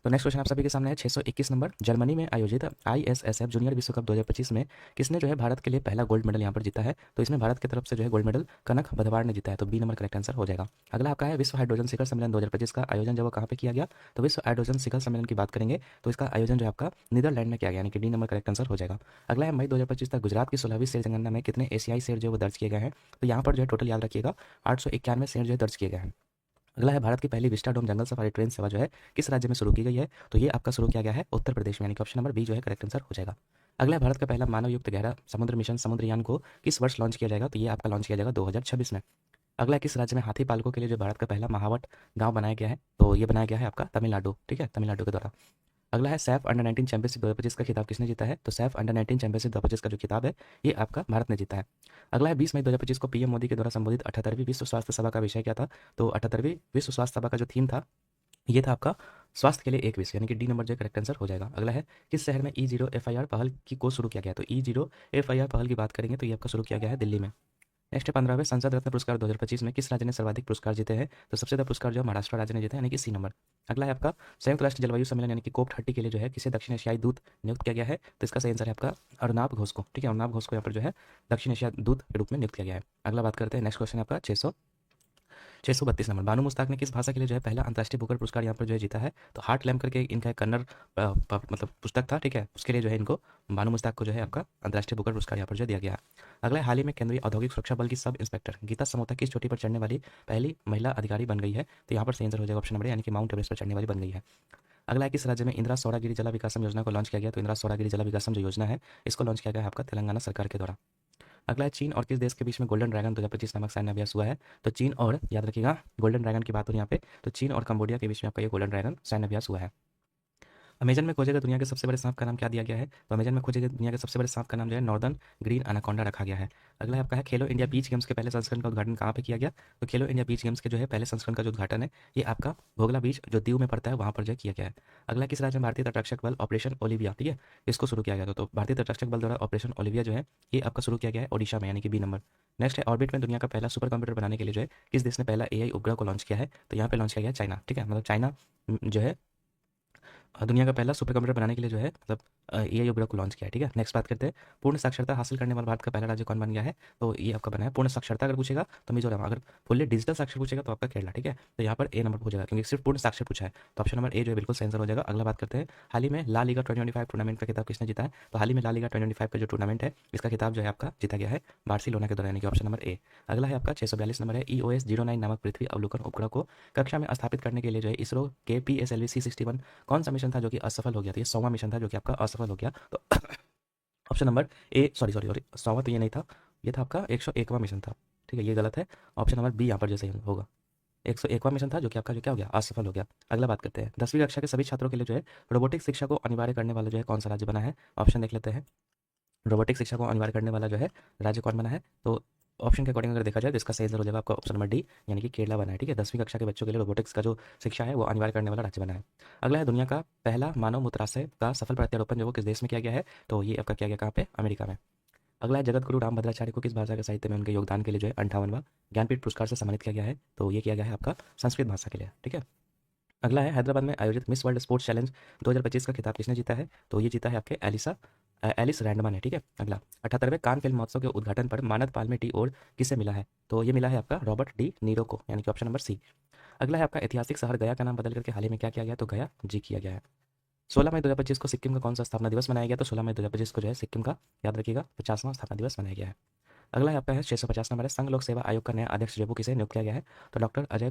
तो नेक्स्ट क्वेश्चन आप सभी के सामने है 621 नंबर। जर्मनी में आयोजित ISSF जूनियर विश्व कप 2025 में किसने जो है भारत के लिए पहला गोल्ड मेडल यहाँ पर जीता है, तो इसमें भारत की तरफ से जो है गोल्ड मेडल कनक बधवाड़ ने जीता है, तो बी नंबर करेक्ट आंसर हो जाएगा। अगला आपका है विश्व हाइड्रोजन शिखर सम्मेलन 2025 का आयोजन जो वो कहाँ पे किया गया, तो विश्व हाइड्रोजन शिखर सम्मेलन की बात करेंगे तो इसका आयोजन जो है आपका नीदरलैंड में किया गया, यानी कि डी नंबर करेक्ट आंसर हो जाएगा। अगला है मई 2025 तक गुजरात की 16वीं शेर जनगणना में कितने एशियाई शेर जो वो दर्ज किए गए हैं, तो यहाँ पर जो है टोटल याद रखिएगा 891 शेर जो है दर्ज किए गए हैं। अगला है भारत की पहली विस्टाडोम जंगल सफारी ट्रेन सेवा जो है किस राज्य में शुरू की गई है, तो ये आपका शुरू किया गया है उत्तर प्रदेश में, यानी कि ऑप्शन नंबर बी जो है करेक्ट आंसर हो जाएगा। अगला है भारत का पहला मानव युक्त गहरा समुद्र मिशन समुद्रयान को किस वर्ष लॉन्च किया जाएगा, तो ये आपका लॉन्च किया जाएगा 2026 में। अगला है किस राज्य में हाथी पालकों के लिए जो भारत का पहला महावट गांव बनाया गया है, तो ये बनाया गया है आपका तमिलनाडु, ठीक है, तमिलनाडु के द्वारा। अगला है सैफ अंडर 19 चैंपियनशिप 2025 का खिताब किसने जीता है? तो सैफ अंडर 19 चैंपियनशिप 2025 का जो खिताब है ये आपका भारत ने जीता है। अगला है 20 मई 2025 को पीएम मोदी के द्वारा संबोधित 78वीं विश्व स्वास्थ्य सभा का विषय क्या था? तो 78वीं विश्व स्वास्थ्य सभा का जो थीम था ये था आपका स्वास्थ्य के लिए एक विषय, यानी कि डी नंबर जो करेक्ट आंसर हो जाएगा। अगला है किस शहर में E0 FIR पहल की को शुरू किया गया? तो E0 FIR पहल की बात करेंगे तो ये आपका शुरू किया गया है दिल्ली में। नेक्स्ट है 15वें संसद रत्न पुरस्कार 2025 में किस राज्य ने सर्वाधिक पुरस्कार जीते हैं? तो सबसे ज़्यादा पुरस्कार जो है महाराष्ट्र राज्य ने जीते हैं, यानी कि सी नंबर। अगला है आपका संयुक्त राष्ट्र जलवायु सम्मेलन यानी कि COP30 के लिए जो है किसे दक्षिण एशियाई दूत नियुक्त किया गया है? तो इसका सही आंसर है आपका अर्नाब घोष को। ठीक है, अर्नाब घोष को यहाँ पर जो है दक्षिण एशिया दूत के रूप में नियुक्त किया गया है। अगला बात करते हैं, नेक्स्ट क्वेश्चन आपका 632 नंबर। बानू मुस्ताक ने किस भाषा के लिए जो है पहला अंतर्राष्ट्रीय बुकर पुरस्कार यहाँ पर जो है जीता है? तो हार्ट लैम्प करके इनका एक कन्नड़ मतलब पुस्तक था, ठीक है, उसके लिए जो है इनको बानू मुस्ताक को जो है आपका अंतर्राष्ट्रीय बुकर पुरस्कार यहाँ पर जो दिया गया है। अगला है हाल ही में केंद्रीय औद्योगिक सुरक्षा बल की सब इंस्पेक्टर गीता समोता किस चोटी पर चढ़ने वाली पहली महिला अधिकारी बन गई है? तो यहाँ पर सही आंसर हो जाएगा ऑप्शन नंबर, यानी कि माउंट एवरेस्ट पर चढ़ने वाली बन गई है। अगला है किस राज्य में इंदिरा सौरागिरी जला विकासम योजना को लॉन्च किया गया? तो इंदिरा सौरागिरी जला विकासम जो योजना है इसको लॉन्च किया गया है आपका तेलंगाना सरकार के द्वारा। अगला है चीन और किस देश के बीच में गोल्डन ड्रैगन 2025 नामक सैन्य अभ्यास हुआ है? तो चीन और, याद रखिएगा गोल्डन ड्रैगन की बात हो रही है यहाँ पे, तो चीन और कंबोडिया के बीच में आपका ये गोल्डन ड्रैगन सैन्य अभ्यास हुआ है। अमेजन में खोजे गए दुनिया के सबसे बड़े सांप का नाम क्या दिया गया है? तो अमेजन में खोजे गए दुनिया के सबसे बड़े सांप का नाम जो है नॉर्दर्न ग्रीन एनाकोंडा रखा गया है। अगला है आपका है खेलो इंडिया बीच गेम्स के पहले संस्करण का उद्घाटन कहाँ पे किया गया? तो खेलो इंडिया बीच गेम्स के जो है पहले संस्करण का जो उद्घाटन है ये आपका भोगला बीच जो दीव में पड़ता है वहाँ पर जो है किया गया है। अगला किस राज्य में भारतीय तटरक्षक बल ऑपरेशन ओलिविया, ठीक है, इसको शुरू किया गया था? तो भारतीय तटरक्षक बल द्वारा ऑपरेशन ओलिविया जो है ये आपका शुरू किया गया है ओडिशा में, यानी कि बी नंबर। नेक्स्ट है ऑर्बिट में दुनिया का पहला सुपर कंप्यूटर बनाने के लिए जो है किस देश ने पहला AI उपग्रह को लॉन्च किया है? तो यहाँ पे लॉन्च किया गया चाइना, ठीक है, मतलब चाइना जो है दुनिया का पहला सुपर कंप्यूटर बनाने के लिए जो है मतलब AI उपग्रह को लॉन्च किया है। ठीक है, नेक्स्ट बात करते हैं पूर्ण साक्षरता हासिल करने वाला भारत का पहला राज्य कौन बन गया है? तो ये आपका बना है पूर्ण साक्षरता अगर पूछेगा तो मिजोरम, अगर फुल्ली डिजिटल साक्षर पूछेगा तो आपका केरला। ठीक है, तो यहाँ पर ए नंबर पूछेगा क्योंकि सिर्फ पूर्ण साक्षर पूछा है, तो ऑप्शन नंबर ए जो है बिल्कुल सही आंसर हो जाएगा। अगला बात करते हैं हाल ही में ला लीगा 2025 टूर्नामेंट का खिताब किसने जीता है? तो हाल ही में ला लीगा 2025 का जो टूर्नामेंट है इसका खिताब जो है आपका जीता गया है बार्सिलोना के द्वारा, यानी कि ऑप्शन नंबर ए। अगला है आपका 642 नंबर है EOS-09 नामक पृथ्वी अवलोकन उपग्रह को कक्षा में स्थापित करने के लिए जो है इसरो के PSLV C61 कौन सा मिशन था जो कि असफल हो गया? तो ये 100वां मिशन था जो कि आपका असफल हो गया। तो option number A, sorry sorry sorry 100वां तो ये नहीं था, ये था आपका 101वां मिशन था। ठीक है, ये गलत है, ऑप्शन नंबर बी यहाँ पर जो सही होगा। 101वां मिशन था जो कि आपका जो क्या हो गया असफल हो गया। अगला बात करते हैं 10वीं कक्षा के सभी छात्रों के लिए जो है रोबोटिक शिक्षा को अनिवार्य करने वाला जो है कौन सा राज्य बना है? ऑप्शन देख लेते हैं, रोबोटिक शिक्षा को अनिवार्य करने वाला जो है राज्य कौन बना है? तो ऑप्शन के अकॉर्डिंग अगर देखा जाए तो इसका सही आंसर हो जाएगा आपका ऑप्शन नंबर डी, यानी कि केरला बना है। ठीक है, 10वीं कक्षा के बच्चों के लिए रोबोटिक्स का जो शिक्षा है वो अनिवार्य करने वाला राज्य बना है। अगला है दुनिया का पहला मानव मूत्राशय का सफल प्रत्यारोपण जो वो किस देश में किया गया है? तो ये आपका किया गया कहाँ पे? अमेरिका में। अगला है जगत गुरु रामभद्राचार्य को किस भाषा के साहित्य में उनके योगदान के लिए जो है 58वां ज्ञानपीठ पुरस्कार से सम्मानित किया गया है? तो ये किया गया है आपका संस्कृत भाषा के लिए। ठीक है, अगला है हैदराबाद में आयोजित मिस वर्ल्ड स्पोर्ट्स चैलेंज 2025 का खिताब किसने जीता है? तो ये जीता है आपके एलिस रैंडमा ने। ठीक है, अगला 78वें कान फिल्म महोत्सव के उद्घाटन पर मानद पाल्मे टी ओर किसे मिला है? तो ये मिला है आपका रॉबर्ट डी नीरो को, यानी कि ऑप्शन नंबर सी। अगला है आपका ऐतिहासिक शहर गया का नाम बदल करके हाल ही में क्या किया गया? तो गया जी किया गया है। 16 मई 2025 को सिक्किम का कौन सा स्थापना दिवस मनाया गया? तो 16 मई 2025 को जो है सिक्किम का, याद रखिएगा, 50वां स्थापना दिवस मनाया गया है। अगला है आपका है 650 नंबर है संघ लोक सेवा आयोग का नया अध्यक्ष जो किसे नियुक्त किया गया है? तो डॉक्टर अजय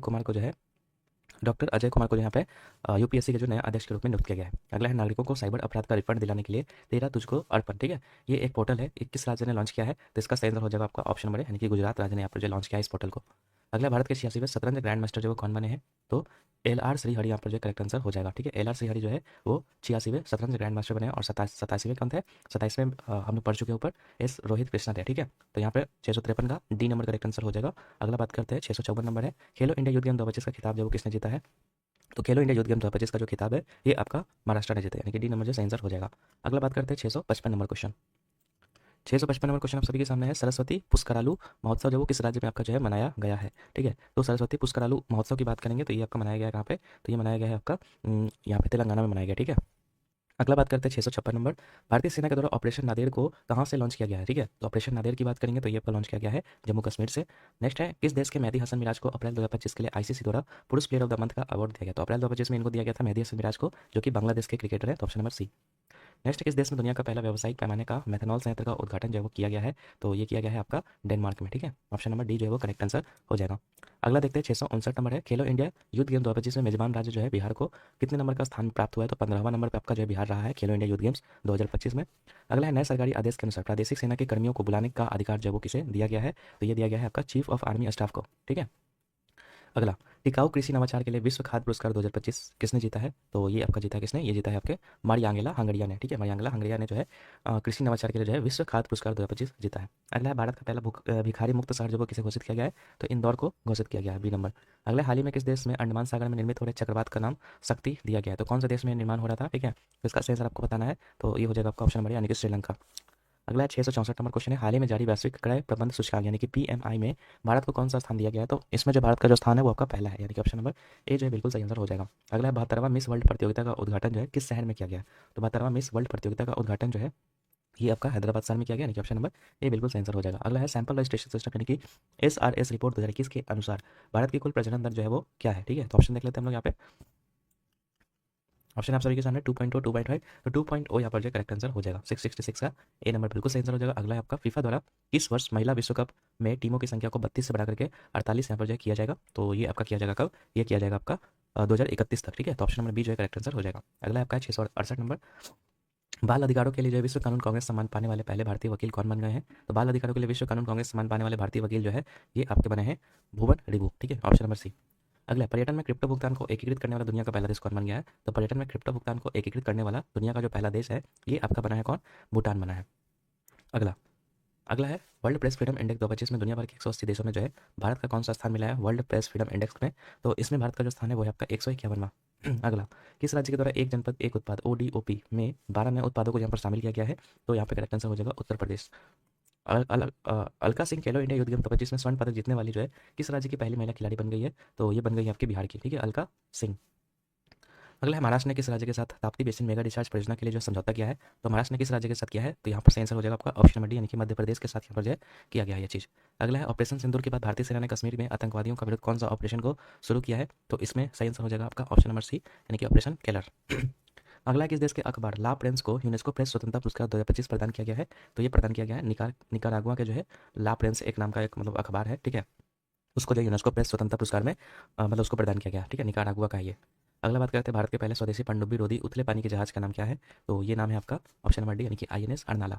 कुमार को यहाँ पे यूपीएससी के जो नया अध्यक्ष के रूप में नियुक्त किया गया है। अगला है नागरिकों को साइबर अपराध का रिफंड दिलाने के लिए तेरा तुझको अर्पण। ठीक है, ये एक पोर्टल है, किस राज्य ने लॉन्च किया है? तो इसका सही आंसर हो जाएगा आपका ऑप्शन नंबर है, यानी कि गुजरात राज्य ने यहाँ पर जो लॉन्च किया है इस पोर्टल को। अगला भारत के 86वें शतरंज ग्रैंड मास्टर जो वो कौन बने हैं? तो LR श्रीहरि यहाँ पर जो करेक्ट आंसर हो जाएगा। ठीक है, LR श्रीहरि जो है वो 86वें शतरंज ग्रैंड मास्टर बने हैं और 87वें कौन थे? 27वें हम लोग पढ़ चुके हैं ऊपर S रोहित कृष्णा थे। ठीक है, तो यहाँ पे 653 का डी नंबर करेक्ट आंसर हो जाएगा। अगला बात करते हैं 654 नंबर है खेलो इंडिया यूथ गेम 2025 का खिताब जो वो किसने जीता है? तो खेलो इंडिया यूथ गेम 2025 का जो खिताब है ये आपका महाराष्ट्र ने जीता है, यानी कि डी नंबर जो सही आंसर हो जाएगा। अगला बात करते हैं 655 नंबर क्वेश्चन। 655 नंबर क्वेश्चन आप सभी के सामने है सरस्वती पुष्करालू महोत्सव जो वो किस राज्य में आपका जो है मनाया गया है? ठीक है, तो सरस्वती पुष्करालू महोत्सव की बात करेंगे तो ये आपका मनाया गया है कहाँ पे? तो ये मनाया गया है आपका यहाँ पे तेलंगाना में मनाया गया। ठीक है, अगला बात करते हैं 656 नंबर भारतीय सेना के द्वारा ऑपरेशन नादेर को कहाँ से लॉन्च किया गया है? ठीक है, तो ऑपरेशन नादेर की बात करेंगे तो ये आपका लॉन्च किया गया है जम्मू कश्मीर से। नेक्स्ट है किस देश के मेहदी हसन मिराज को अप्रैल 2025 के लिए ICC द्वारा पुरुष प्लेयर ऑफ द मंथ का अवार्ड दिया गया? तो अप्रैल 2025 में इनको दिया गया था मेहदी हसन मिराज को, जो कि बांग्लादेश के क्रिकेटर है, तो ऑप्शन नंबर सी। नेक्स्ट किस देश में दुनिया का पहला व्यावसायिक पैमाने का मेथनॉल संयंत्र का उद्घाटन जो है वो किया गया है? तो ये किया गया है आपका डेनमार्क में। ठीक है, ऑप्शन नंबर डी जो है वो करेक्ट आंसर हो जाएगा। अगला देखते हैं 659 नंबर है खेलो इंडिया यूथ गेम 2025 में मेजबान राज्य जो है बिहार को कितने नंबर का स्थान प्राप्त हुआ है? तो 15वां नंबर पर आपका जो है बिहार रहा है खेलो इंडिया यूथ गेम्स 2025 में। अगला है नए सरकारी आदेश के अनुसार प्रादेशिक सेना के कर्मियों को बुलाने का अधिकार जो है वो किसे दिया गया है? तो ये दिया गया है आपका चीफ ऑफ आर्मी स्टाफ को। ठीक है, अगला, टिकाऊ कृषि नवाचार के लिए विश्व खाद्य पुरस्कार 2025 किसने जीता है? तो ये आपका जीता है किसने? ये जीता है आपके मारियांगेला हंगरिया ने। ठीक है, मारियांगेला हंगरिया ने जो है कृषि नवाचार के लिए जो है विश्व खाद्य पुरस्कार 2025 जीता है। अगला है, भारत का पहला भिखारी मुक्त शहर जो वो किसे घोषित किया गया है? तो इंदौर को घोषित किया गया है, बी नंबर। अगला, हाल ही में किस देश में अंडमान सागर में निर्मित हो रहे चक्रवात का नाम शक्ति दिया गया है? तो कौन से देश में निर्माण हो रहा था? ठीक है, तो इसका सही आंसर आपको बताना है, तो ये हो जाएगा आपका ऑप्शन नंबर यानी कि श्रीलंका। अगला है 664 नंबर क्वेश्चन है, हाल ही में जारी वैश्विक क्रय प्रबंध सूचकांक यानी कि पीएमआई में भारत को कौन सा स्थान दिया गया है? तो इसमें जो भारत का जो स्थान है वो आपका पहला है, यानी कि ऑप्शन नंबर ए जो है बिल्कुल सही आंसर हो जाएगा। अगला है, 72वां मिस वर्ल्ड प्रतियोगिता का उद्घाटन जो है किस शहर में किया गया है? तो 72वां मिस वर्ल्ड प्रतियोगिता का उद्घाटन जो है ये आपका हैदराबाद शहर में किया गया, यानी कि ऑप्शन नंबर ए बिल्कुल सही आंसर हो जाएगा। अगला है, सैंपल रजिस्ट्रेशन सिस्टम यानी कि एसआरएस रिपोर्ट 2021 के अनुसार भारत की कुल प्रजनन दर जो है वो क्या है? ठीक है, तो ऑप्शन देख लेते हैं हम लोग यहाँ पे। ऑप्शन आप सभी के सामने 2.0, 2.5, तो 2.0 यहाँ पर जो करेक्ट आंसर हो जाएगा। 666 का ए नंबर बिल्कुल सही आंसर हो जाएगा। अगला है आपका, फीफा द्वारा इस वर्ष महिला विश्व कप में टीमों की संख्या को 32 से बढ़ा करके 48 यहाँ पर जो है किया जाएगा, तो ये आपका किया जाएगा कब? ये किया जाएगा आपका 2031 तक। ठीक है, तो ऑप्शन नंबर बी जो है करेक्ट आंसर हो जाएगा। अगला आपका 668 नंबर, बाल अधिकारों के लिए जो है विश्व कानून कांग्रेस सम्मान पाने वाले पहले भारतीय वकील कौन बन गए हैं? तो बाल अधिकारों के लिए विश्व कानून कांग्रेस सम्मान पाने वाले भारतीय वकील जो है ये आपके बने हैं भुवन रिबू। ठीक है, ऑप्शन नंबर सी। अगला, पर्यटन में क्रिप्टो भुगतान को एकीकृत करने वाला दुनिया का पहला देश कौन बन गया है? तो पर्यटन में क्रिप्टो भुगतान को एकीकृत करने वाला दुनिया का जो पहला देश है ये आपका बना है कौन? भूटान बना है। अगला, अगला है, वर्ल्ड प्रेस फ्रीडम इंडेक्स 2025 में दुनिया भर के 180 देशों में जो है भारत का कौन सा स्थान मिला है वर्ल्ड प्रेस फ्रीडम इंडेक्स में? तो इसमें भारत का जो स्थान है वो है आपका 151वां। अगला, किस राज्य के द्वारा एक जनपद एक उत्पाद ओडीओपी में 12 नए उत्पादों को यहाँ पर शामिल किया गया है? तो यहाँ पे करेक्ट आंसर हो जाएगा उत्तर प्रदेश। अलका सिंह खेलो इंडिया यूथ गेम 2025 में स्वर्ण पदक जीतने वाली जो है किस राज्य की पहली महिला खिलाड़ी बन गई है? तो ये बन गई है आपकी बिहार की। ठीक है, अलका सिंह। अगला है, महाराष्ट्र ने किस राज्य के साथ ताप्ती बेसिन मेगा रिचार्ज परियोजना के लिए जो समझौता किया है? तो महाराष्ट्र ने किस राज्य के साथ किया है? तो यहाँ पर सही आंसर हो जाएगा आपका ऑप्शन नंबर डी यानी कि मध्य प्रदेश के साथ यहाँ पर जो है किया गया है ये चीज़। अगला है, ऑपरेशन सिंदूर के बाद भारतीय सेना ने कश्मीर में आतंकवादियों का विरुद्ध कौन सा ऑपरेशन को शुरू किया है? तो इसमें सही आंसर हो जाएगा आपका ऑप्शन नंबर सी यानी कि ऑपरेशन केलर। अगला है, किस देश के अखबार ला प्रेंस को यूनेस्को प्रेस स्वतंत्रता पुरस्कार 2025 प्रदान किया गया है? तो ये प्रदान किया गया है निकारागुआ के जो है ला प्रेंस एक नाम का एक मतलब अखबार है। ठीक है, उसको जो यूनेस्को प्रेस स्वतंत्रता पुरस्कार में मतलब उसको प्रदान किया गया। ठीक है, निकारागुआ का है ये। अगला बात करते हैं, भारत के पहले स्वदेशी पनडुब्बी रोधी उथले पानी के जहाज का नाम क्या है? तो ये नाम है आपका ऑप्शन नंबर डी यानी कि आईएनएस अर्नाला।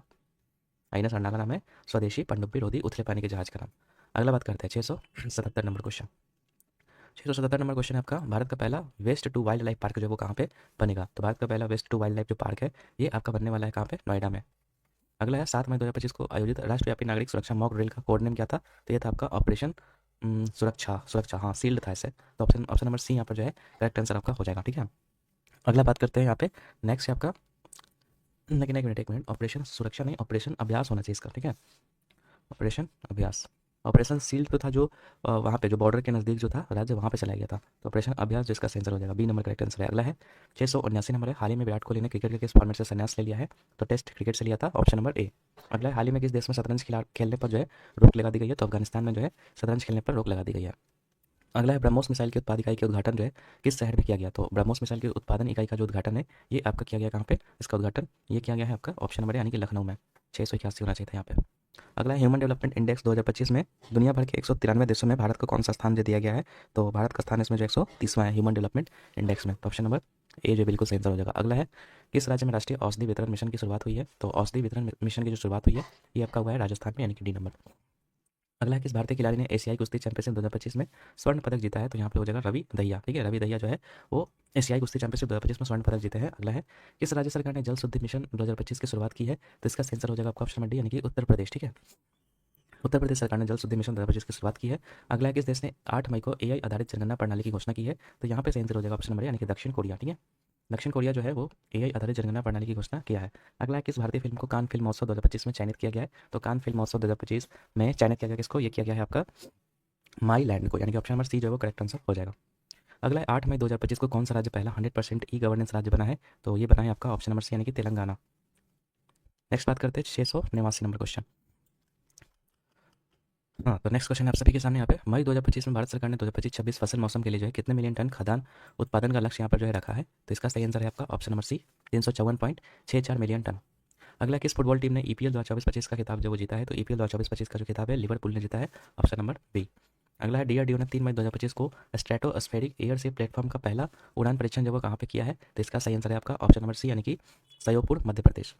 आईएनएस अर्नाला नाम है स्वदेशी पनडुब्बी रोधी उथले पानी के जहाज का नाम। अगला बात करते हैं 677 नंबर क्वेश्चन। 677 नंबर क्वेश्चन है आपका, भारत का पहला waste to wildlife park जो है वो कहाँ पे बनेगा? तो भारत का पहला वेस्ट टू वाइल्ड लाइफ जो पार्क है ये आपका बनने वाला है कहाँ पे? नोएडा में। अगला है, 7 मई 2025 को आयोजित राष्ट्रव्यापी नागरिक सुरक्षा मॉक ड्रिल का कोड नेम क्या था? तो ये था आपका ऑपरेशन सुरक्षा सुरक्षा, हाँ सील्ड था इसे। तो ऑप्शन ऑप्शन नंबर सी यहाँ पर जो है करेक्ट आंसर आपका हो जाएगा। ठीक है, अगला बात करते हैं यहाँ पे नेक्स्ट है आपका, लेकिन एक मिनट, ऑपरेशन सुरक्षा नहीं ऑपरेशन अभ्यास होना चाहिए इसका। ठीक है, ऑपरेशन अभ्यास। ऑपरेशन सील्ड तो था जो वहाँ पे जो बॉर्डर के नज़दीक जो था राज्य वहाँ पे चला गया था, तो ऑपरेशन अभ्यास जिसका आंसर हो जाएगा बी नंबर करेक्ट आंसर है। अगला है 679 नंबर है, हाल ही में विराट कोहली ने क्रिकेट के किस फॉर्मेट से संन्यास ले लिया है? तो टेस्ट क्रिकेट से लिया था, ऑप्शन नंबर ए। अगला है, हाल ही में किस देश में शतरंज खेलने पर जो है रोक लगा दी गई है? तो अफगानिस्तान में जो है शतरंज खेलने पर रोक लगा दी गई है। अगला है, ब्रह्मोस मिसाइल की उत्पाद इकाई के उद्घाटन जो है किस शहर में किया गया? तो ब्रह्मोस मिसाइल की उत्पादन इकाई का जो उद्घाटन है ये आपका किया गया कहाँ पे? इसका उद्घाटन ये किया गया है आपका ऑप्शन नंबर यानी कि लखनऊ में। 681 होना चाहिए था यहाँ पे। अगला, ह्यूमन डेवलपमेंट इंडेक्स 2025 में दुनिया भर के 193 देशों में भारत को कौन सा स्थान जो दिया गया है? तो भारत का स्थान इसमें जो 130वां है ह्यूमन डेवलपमेंट इंडेक्स में, तो ऑप्शन नंबर ए जो बिल्कुल सही आंसर हो जाएगा। अगला है, किस राज्य में राष्ट्रीय औषधि वितरण मिशन की शुरुआत हुई है? तो औषधि वितरण मिशन की जो शुरुआत हुई है ये आपका हुआ है राजस्थान में यानी कि डी नंबर। अगला है, किस भारतीय खिलाड़ी ने एशियाई कुश्ती चैंपियनशिप 2025 में स्वर्ण पदक जीता है? तो यहाँ पे हो जाएगा रवि दहिया। ठीक है, रवि दहिया जो है वो एशियाई कुश्ती चैंपियनशिप 2025 में स्वर्ण पदक जीते हैं। अगला है, किस राज्य सरकार ने जल शुद्धि मिशन 2025 की शुरुआत की है? तो इसका आंसर हो जाएगा आपका ऑप्शन नंबर डी यानी कि उत्तर प्रदेश। ठीक है, उत्तर प्रदेश सरकार ने जल शुद्धि मिशन 2025 की शुरुआत की है। अगला है, किस देश ने 8 मई को एआई आधारित जनगणना प्रणाली की घोषणा की है? तो यहाँ पे सही आंसर हो जाएगा ऑप्शन नंबर यानी कि दक्षिण कोरिया। ठीक है, दक्षिण कोरिया जो है वो एआई आधारित जनगणना प्रणाली की घोषणा किया है। अगला है, किस भारतीय फिल्म को कान फिल्म महोत्सव 2025 में चयनित किया गया है? तो कान फिल्म महोत्सव 2025 में चयनित किया गया किसको? ये किया गया है आपका माई लैंड को, यानी कि ऑप्शन नंबर सी जो है वो करेक्ट आंसर हो जाएगा। अगला है, 8 मई 2025 को कौन सा राज्य पहला 100% ई गवर्नेंस राज्य बना है? तो ये बना है आपका ऑप्शन नंबर सी यानी कि तेलंगाना। नेक्स्ट बात करते हैं 689 नंबर क्वेश्चन। हाँ, तो नेक्स्ट क्वेश्चन है आप सभी के सामने यहाँ पे, मई 2025 में भारत सरकार ने 2025-26 फसल मौसम के लिए जो है कितने मिलियन टन खाद्यान्न उत्पादन का लक्ष्य यहाँ पर जो है रखा है? तो इसका सही आंसर है आपका option number C 354.64 million tonne. अगला, किस फुटबॉल टीम ने ईपीएल 2024-25 का खिताब जो वो जीता है? तो ईपीएल 2024-25 का जो खिताब है लिवरपूल ने जीता है, ऑप्शन नंबर बी। अगला है, डीआरडीओ ने 3 मई 2025 को स्ट्रेटोस्फेरिक एयर से प्लेटफॉर्म का पहला उड़ान परीक्षण जो वो कहाँ पे किया है? तो इसका सही आंसर है आपका ऑप्शन नंबर सी यानी कि सयोपुर मध्य प्रदेश।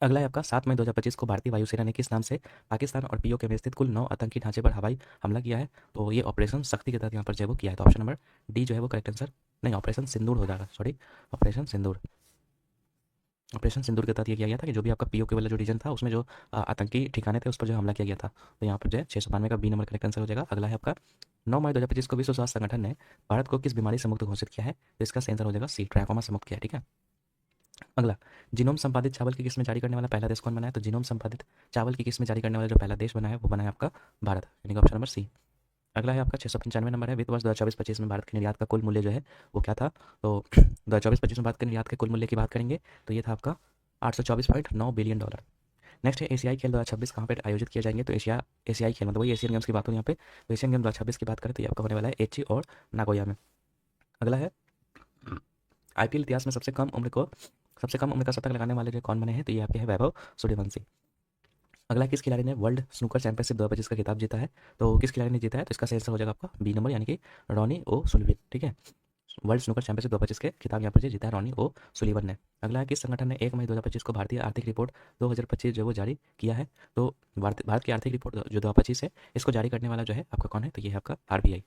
अगला है आपका 7 मई 2025 को भारतीय वायुसेना ने किस नाम से पाकिस्तान और पीओके में स्थित कुल 9 आतंकी ढांचे पर हवाई हमला किया है? तो ये ऑपरेशन शक्ति के तहत यहाँ पर जो है वो किया है। तो ऑप्शन नंबर डी जो है वो करेक्ट आंसर, नहीं ऑपरेशन सिंदूर हो जाएगा, सॉरी ऑपरेशन सिंदूर। ऑपरेशन सिंदूर के तहत ये किया गया था कि जो भी आपका पीओके वाला जो रीजन था उसमें जो आतंकी ठिकाने थे उस पर जो हमला किया गया था। तो यहाँ पर जो है 692 का बी नंबर करेक्ट आंसर हो जाएगा। अगला है आपका 9 मई 2025 को विश्व स्वास्थ्य संगठन ने भारत को किस बीमारी से मुक्त घोषित किया है? तो इसका सही आंसर हो जाएगा सी, ट्रैकोमा से मुक्त किया है। ठीक है। अगला, जीनोम संपादित चावल की किस्में जारी करने वाला पहला देश कौन बना है? तो जीनोम संपादित चावल की किस्में जारी करने वाला जो पहला देश बना है वो बना है आपका भारत, यानी कि ऑप्शन नंबर सी। अगला है आपका 695 नंबर है, वित्त वर्ष 2024-25 में भारत के निर्यात का कुल मूल्य जो है वो क्या था? तो 2024-25 में भारत के निर्यात के कुल मूल्य की बात करेंगे तो ये था आपका 824.9 बिलियन डॉलर। नेक्स्ट है एशियाई खेल 2026 कहाँ पे आयोजित किए जाएंगे? तो एशियाई खेल मतलब वही एशियन गेम्स की बात हो यहाँ पे। तो एशियन गेम 2026 की बात करें तो ये आपका होने वाला है एची और नागोया में। अगला है आईपीएल इतिहास में सबसे कम उम्र का शतक लगाने वाले जो कौन बने हैं? तो ये आपके हैं वैभव सूर्यवंशी। अगला किस खिलाड़ी ने वर्ल्ड स्नूकर चैंपियनशिप 2025 का खिताब जीता है? तो किस खिलाड़ी ने जीता है? तो इसका सही आंसर हो जाएगा आपका बी नंबर, यानी कि रॉनी ओ सुलिवन। ठीक है, वर्ल्ड स्नूकर चैंपियनशिप 2025 के खिताब यहाँ पर जो जीता है रॉनी ओ सुलिवन ने। अगला है किस संगठन ने 1 मई 2025 को भारतीय आर्थिक रिपोर्ट 2025 जो वो जारी किया है? तो भारत की आर्थिक रिपोर्ट जो 2025 है इसको जारी करने वाला जो है आपका कौन है? तो ये है आपका आरबीआई।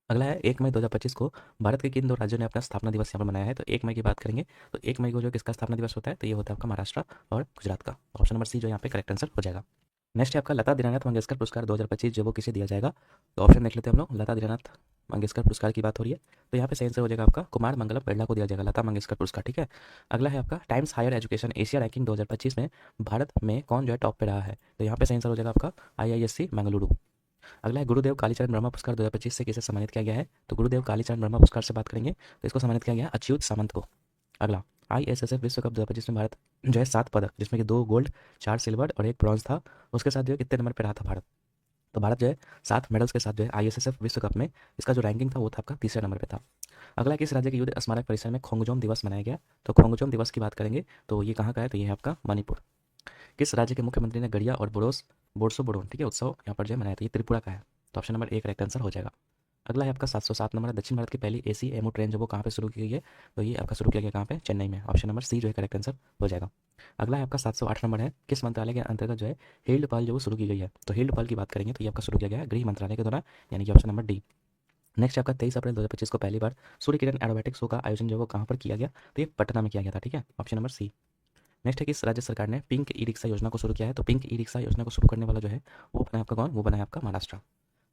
अगला है 1 मई 2025 को भारत के किन दो राज्यों ने अपना स्थापना दिवस यहाँ पर मनाया है? तो 1 मई की बात करेंगे तो 1 मई को जो किसका स्थापना दिवस होता है? तो ये होता है आपका महाराष्ट्र और गुजरात का। ऑप्शन नंबर सी जो यहाँ पे करेक्ट आंसर हो जाएगा। नेक्स्ट है आपका लता दीनानाथ मंगेशकर पुरस्कार 2025 जो वो किसे दिया जाएगा? तो ऑप्शन देख लेते हैं हम लोग। लता दीनानाथ मंगेशकर पुरस्कार की बात हो रही है तो यहाँ पे सही आंसर हो जाएगा आपका कुमार मंगलम बिरला को दिया जाएगा लता मंगेशकर पुरस्कार। ठीक है। अगला है आपका Times higher education Asia ranking 2025 में भारत में कौन जो है टॉप पे रहा है? तो यहाँ पे सही आंसर हो जाएगा आपका आईआईएससी बेंगलुरु। अगला है गुरुदेव कालीचरण ब्रह्मा पुरस्कार 2025 से किसे सम्मानित किया गया है? तो गुरुदेव कालीचरण ब्रह्मा पुरस्कार से बात करेंगे तो इसको सम्मानित किया गया है अच्युत सामंत को। अगला आईएसएसएफ विश्व कप 2025 में भारत जो है 7 पदक जिसमें कि 2 गोल्ड 4 सिल्वर और 1 ब्रॉन्ज था, उसके साथ जो है कितने नंबर पे रहा था भारत? तो भारत जो है 7 मेडल्स के साथ जो है आईएसएसएफ विश्व कप में इसका जो रैंकिंग था वो था आपका तीसरे नंबर पे था। अगला किस राज्य के युद्ध स्मारक परिसर में खोंगजोम दिवस मनाया गया? तो खोंगजोम दिवस की बात करेंगे तो ये कहाँ का है? तो ये है आपका मणिपुर। किस राज्य के मुख्यमंत्री ने गड़िया और बोरसो बोडोन ठीक है उत्सव यहाँ पर जो है मनाया था? ये त्रिपुरा का है। तो option number A correct answer हो जाएगा। अगला है आपका 707 नंबर है, दक्षिण भारत की पहली एसी एमओ ट्रेन जो वो कहाँ पे शुरू की गई है? तो ये आपका शुरू किया गया कहाँ पे? चेन्नई में। ऑप्शन नंबर सी जो है करेक्ट आंसर हो जाएगा। अगला है आपका 708 नंबर है, किस मंत्रालय के अंतर्गत जो है हील्ड पहल जो वो शुरू की गई है? तो हील्ड पहल की बात करेंगे तो ये आपका शुरू किया गया है गृह मंत्रालय के द्वारा, यानी कि ऑप्शन नंबर डी। नेक्स्ट आपका 23 अप्रैल 2025 को पहली बार सूर्य किरण एरोबैटिक्स शो का आयोजन जो वो कहाँ पर किया गया? तो ये पटना में किया गया था। ठीक है, ऑप्शन नंबर सी। नेक्स्ट है किस राज्य सरकार ने पिंक ई रिक्शा योजना को शुरू किया है? तो पिंक ई रिक्शा योजना को शुरू करने वाला जो है वो बना है आपका कौन? वो बना है आपका महाराष्ट्र।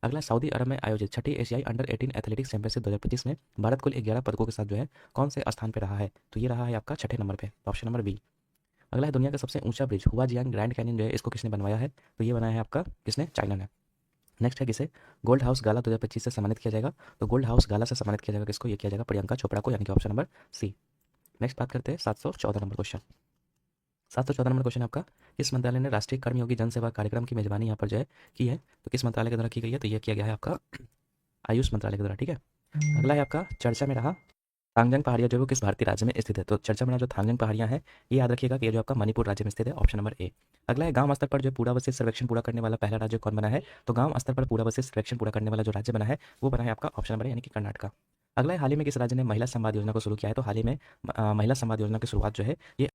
अगला सऊदी अरब में आयोजित छठी एशियाई अंडर 18 एथलेटिक्स चैंपियनशिप 2025 में भारत कुल 11 पदकों के साथ जो है कौन से स्थान पे रहा है? तो ये रहा है आपका छठे नंबर पे, ऑप्शन नंबर बी। अगला है दुनिया का सबसे ऊंचा ब्रिज हुआ जियांग ग्रैंड कैनियन जो है इसको किसने बनवाया है? तो ये बनाया है आपका किसने? चाइना ने। नेक्स्ट है किसे गोल्ड हाउस गाला 2025 से सम्मानित किया जाएगा? तो गोल्ड हाउस गाला से सम्मानित किया जाएगा किसको? ये किया जाएगा प्रियंका चोपड़ा को, यानी कि ऑप्शन नंबर सी। नेक्स्ट बात करते हैं 714 नंबर क्वेश्चन। 714 नंबर क्वेश्चन आपका किस मंत्रालय ने राष्ट्रीय कर्मयोगी जनसेवा कार्यक्रम की मेजबानी यहाँ पर जो है की है? तो किस मंत्रालय के द्वारा की गई है? तो ये किया गया है आपका आयुष मंत्रालय के द्वारा। ठीक है। अगला है आपका चर्चा में रहा थांगजंग पहाड़ियाँ जो है वो किस भारतीय राज्य में स्थित है? तो चर्चा में रहा जो थांगजंग पहाड़ियाँ हैं ये याद रखिएगा कि ये जो आपका मणिपुर राज्य में स्थित है, ऑप्शन नंबर ए। अगला है गांव स्तर पर जो पूरा वसित सर्वेक्षण पूरा करने वाला पहला राज्य कौन बना है? तो गांव स्तर पर पूरा वसित सर्वेक्षण पूरा करने वाला जो राज्य बना है वो बना है आपका ऑप्शन नंबर ए, यानी कि कर्नाटका। अगला है हाल ही में किस राज्य ने महिला संवाद योजना को शुरू किया है? तो हाल ही में महिला संवाद योजना की शुरुआत जो है ये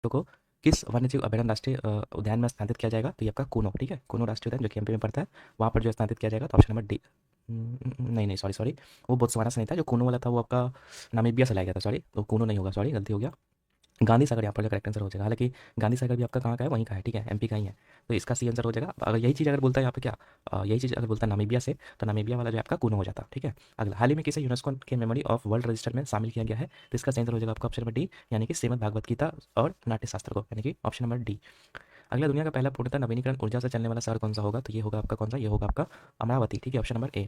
को किस वन्यजीव अभयारण्य राष्ट्रीय उद्यान में स्थानांतरित किया जाएगा? तो ये आपका कूनो। ठीक है, कूनो राष्ट्रीय उद्यान जो कि एमपी में पड़ता है वहाँ पर जो स्थानांतरित किया जाएगा। तो ऑप्शन नंबर डी। नहीं नहीं सॉरी सॉरी, वो बोत्सवाना से नहीं था, जो कूनो वाला था वो आपका नामीबिया से लाया गया था। सॉरी, तो कूनो नहीं होगा, सॉरी गलती हो गया। गांधी सागर यहाँ पर जो करेक्ट आंसर हो जाएगा। हालांकि गांधी सागर भी आपका कहाँ का है? वहीं का है। ठीक है, एमपी का ही है। तो इसका सी आंसर हो जाएगा। अगर यही चीज़ अगर बोलता है यहाँ पे क्या यही चीज़ अगर बोलता है नामीबिया से तो नामीबिया वाला जो है आपका कूनो हो जाता। ठीक है। अगला हाल ही में किसे यूनेस्को के मेमोरी ऑफ वर्ल्ड रजिस्टर में शामिल किया गया है? तो इसका सही आंसर हो जाएगा आपका ऑप्शन नंबर डी, यानी कि श्रीमद् भागवत गीता और नाट्यशास्त्र को, यानी कि ऑप्शन नंबर डी। अगला दुनिया का पहला पूर्णतः नवीनीकरण ऊर्जा से चलने वाला शहर कौन सा होगा? तो ये होगा आपका कौन सा? ये होगा आपका अमरावती। ठीक है, ऑप्शन नंबर ए।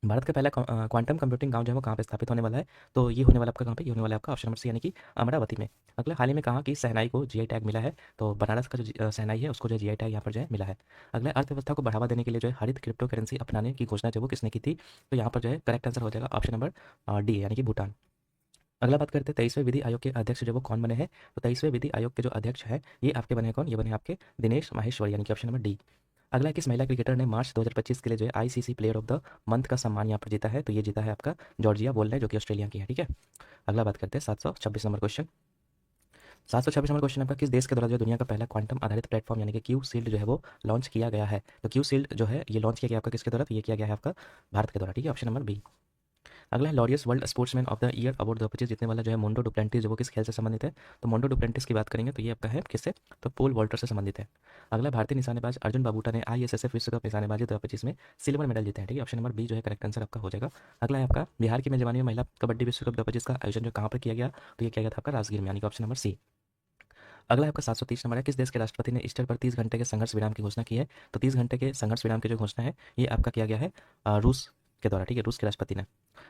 भारत का पहला क्वांटम कंप्यूटिंग गांव जो है वो कहाँ पे स्थापित होने वाला है? तो ये होने वाला आपका कहाँ पे? ये होने वाला है आपका ऑप्शन नंबर सी, यानी कि अमरावती में। अगला हाल ही में कहा कि शहनाई को जीआई टैग मिला है? तो बनारस का जो शहनाई है उसको जो जीआई टैग यहाँ पर जो है मिला है। अगला अर्थव्यवस्था को बढ़ावा देने के लिए जो है हरित क्रिप्टो करेंसी अपनाने की घोषणा जो वो किसने की थी? तो यहाँ पर जो है करेक्ट आंसर हो जाएगा ऑप्शन नंबर डी, यानी कि भूटान। अगला बात करते हैं 23वें विधि आयोग के अध्यक्ष जो वो कौन बने हैं? तो 23वें विधि आयोग के जो अध्यक्ष है ये आपके बने हैं कौन? ये बने आपके दिनेश माहेश्वरी, यानी कि ऑप्शन नंबर डी। अगला है, किस महिला क्रिकेटर ने मार्च 2025 के लिए जो है ICC player of the month का सम्मान यहाँ पर जीता है? तो ये जीता है आपका जॉर्जिया बोल्ट ने, जो कि ऑस्ट्रेलिया की है। ठीक है, अगला बात करते हैं 726 नंबर क्वेश्चन। 726 नंबर क्वेश्चन आपका, किस देश के द्वारा जो दुनिया का पहला क्वांटम आधारित प्लेटफॉर्म यानी कि क्यू सील्ड जो है वो लॉन्च किया गया है? तो क्यू सील्ड जो है ये लॉन्च किया गया आपका किसके द्वारा? तो ये किया गया है आपका भारत के द्वारा। ठीक है, ऑप्शन नंबर बी। अगला है, Laureus world sportsman of the year award 2025 जीतने वाला जो है मोंडो डुप्लेंटिस, जो वो किस खेल से संबंधित है? तो मोंडो डुप्लेंटिस की बात करेंगे तो ये आपका है किससे? तो पोल वॉल्टर से संबंधित है। अगला, भारतीय निशानेबाज अर्जुन बाबूटा ने आईएसएसएफ विश्व कप निशानेबाजी 2025 में सिल्वर मेडल जीते हैं। ठीक है, ऑप्शन नंबर बी जो है करेक्ट आंसर आपका हो जाएगा। अगला है आपका, बिहार की मेजबानी में महिला कबड्डी विश्व कप 2025 का आयोजन जो कहाँ पर किया गया? तो ये किया गया था आपका राजगीर में, यानी कि ऑप्शन नंबर सी। अगला है आपका 730 नंबर है, किस देश के राष्ट्रपति ने ईस्टर पर 30 घंटे के संघर्ष विराम की घोषणा की है? तो 30 घंटे के संघर्ष विराम की जो घोषणा है ये आपका किया गया है रूस के द्वारा। ठीक है, रूस के राष्ट्रपति ने।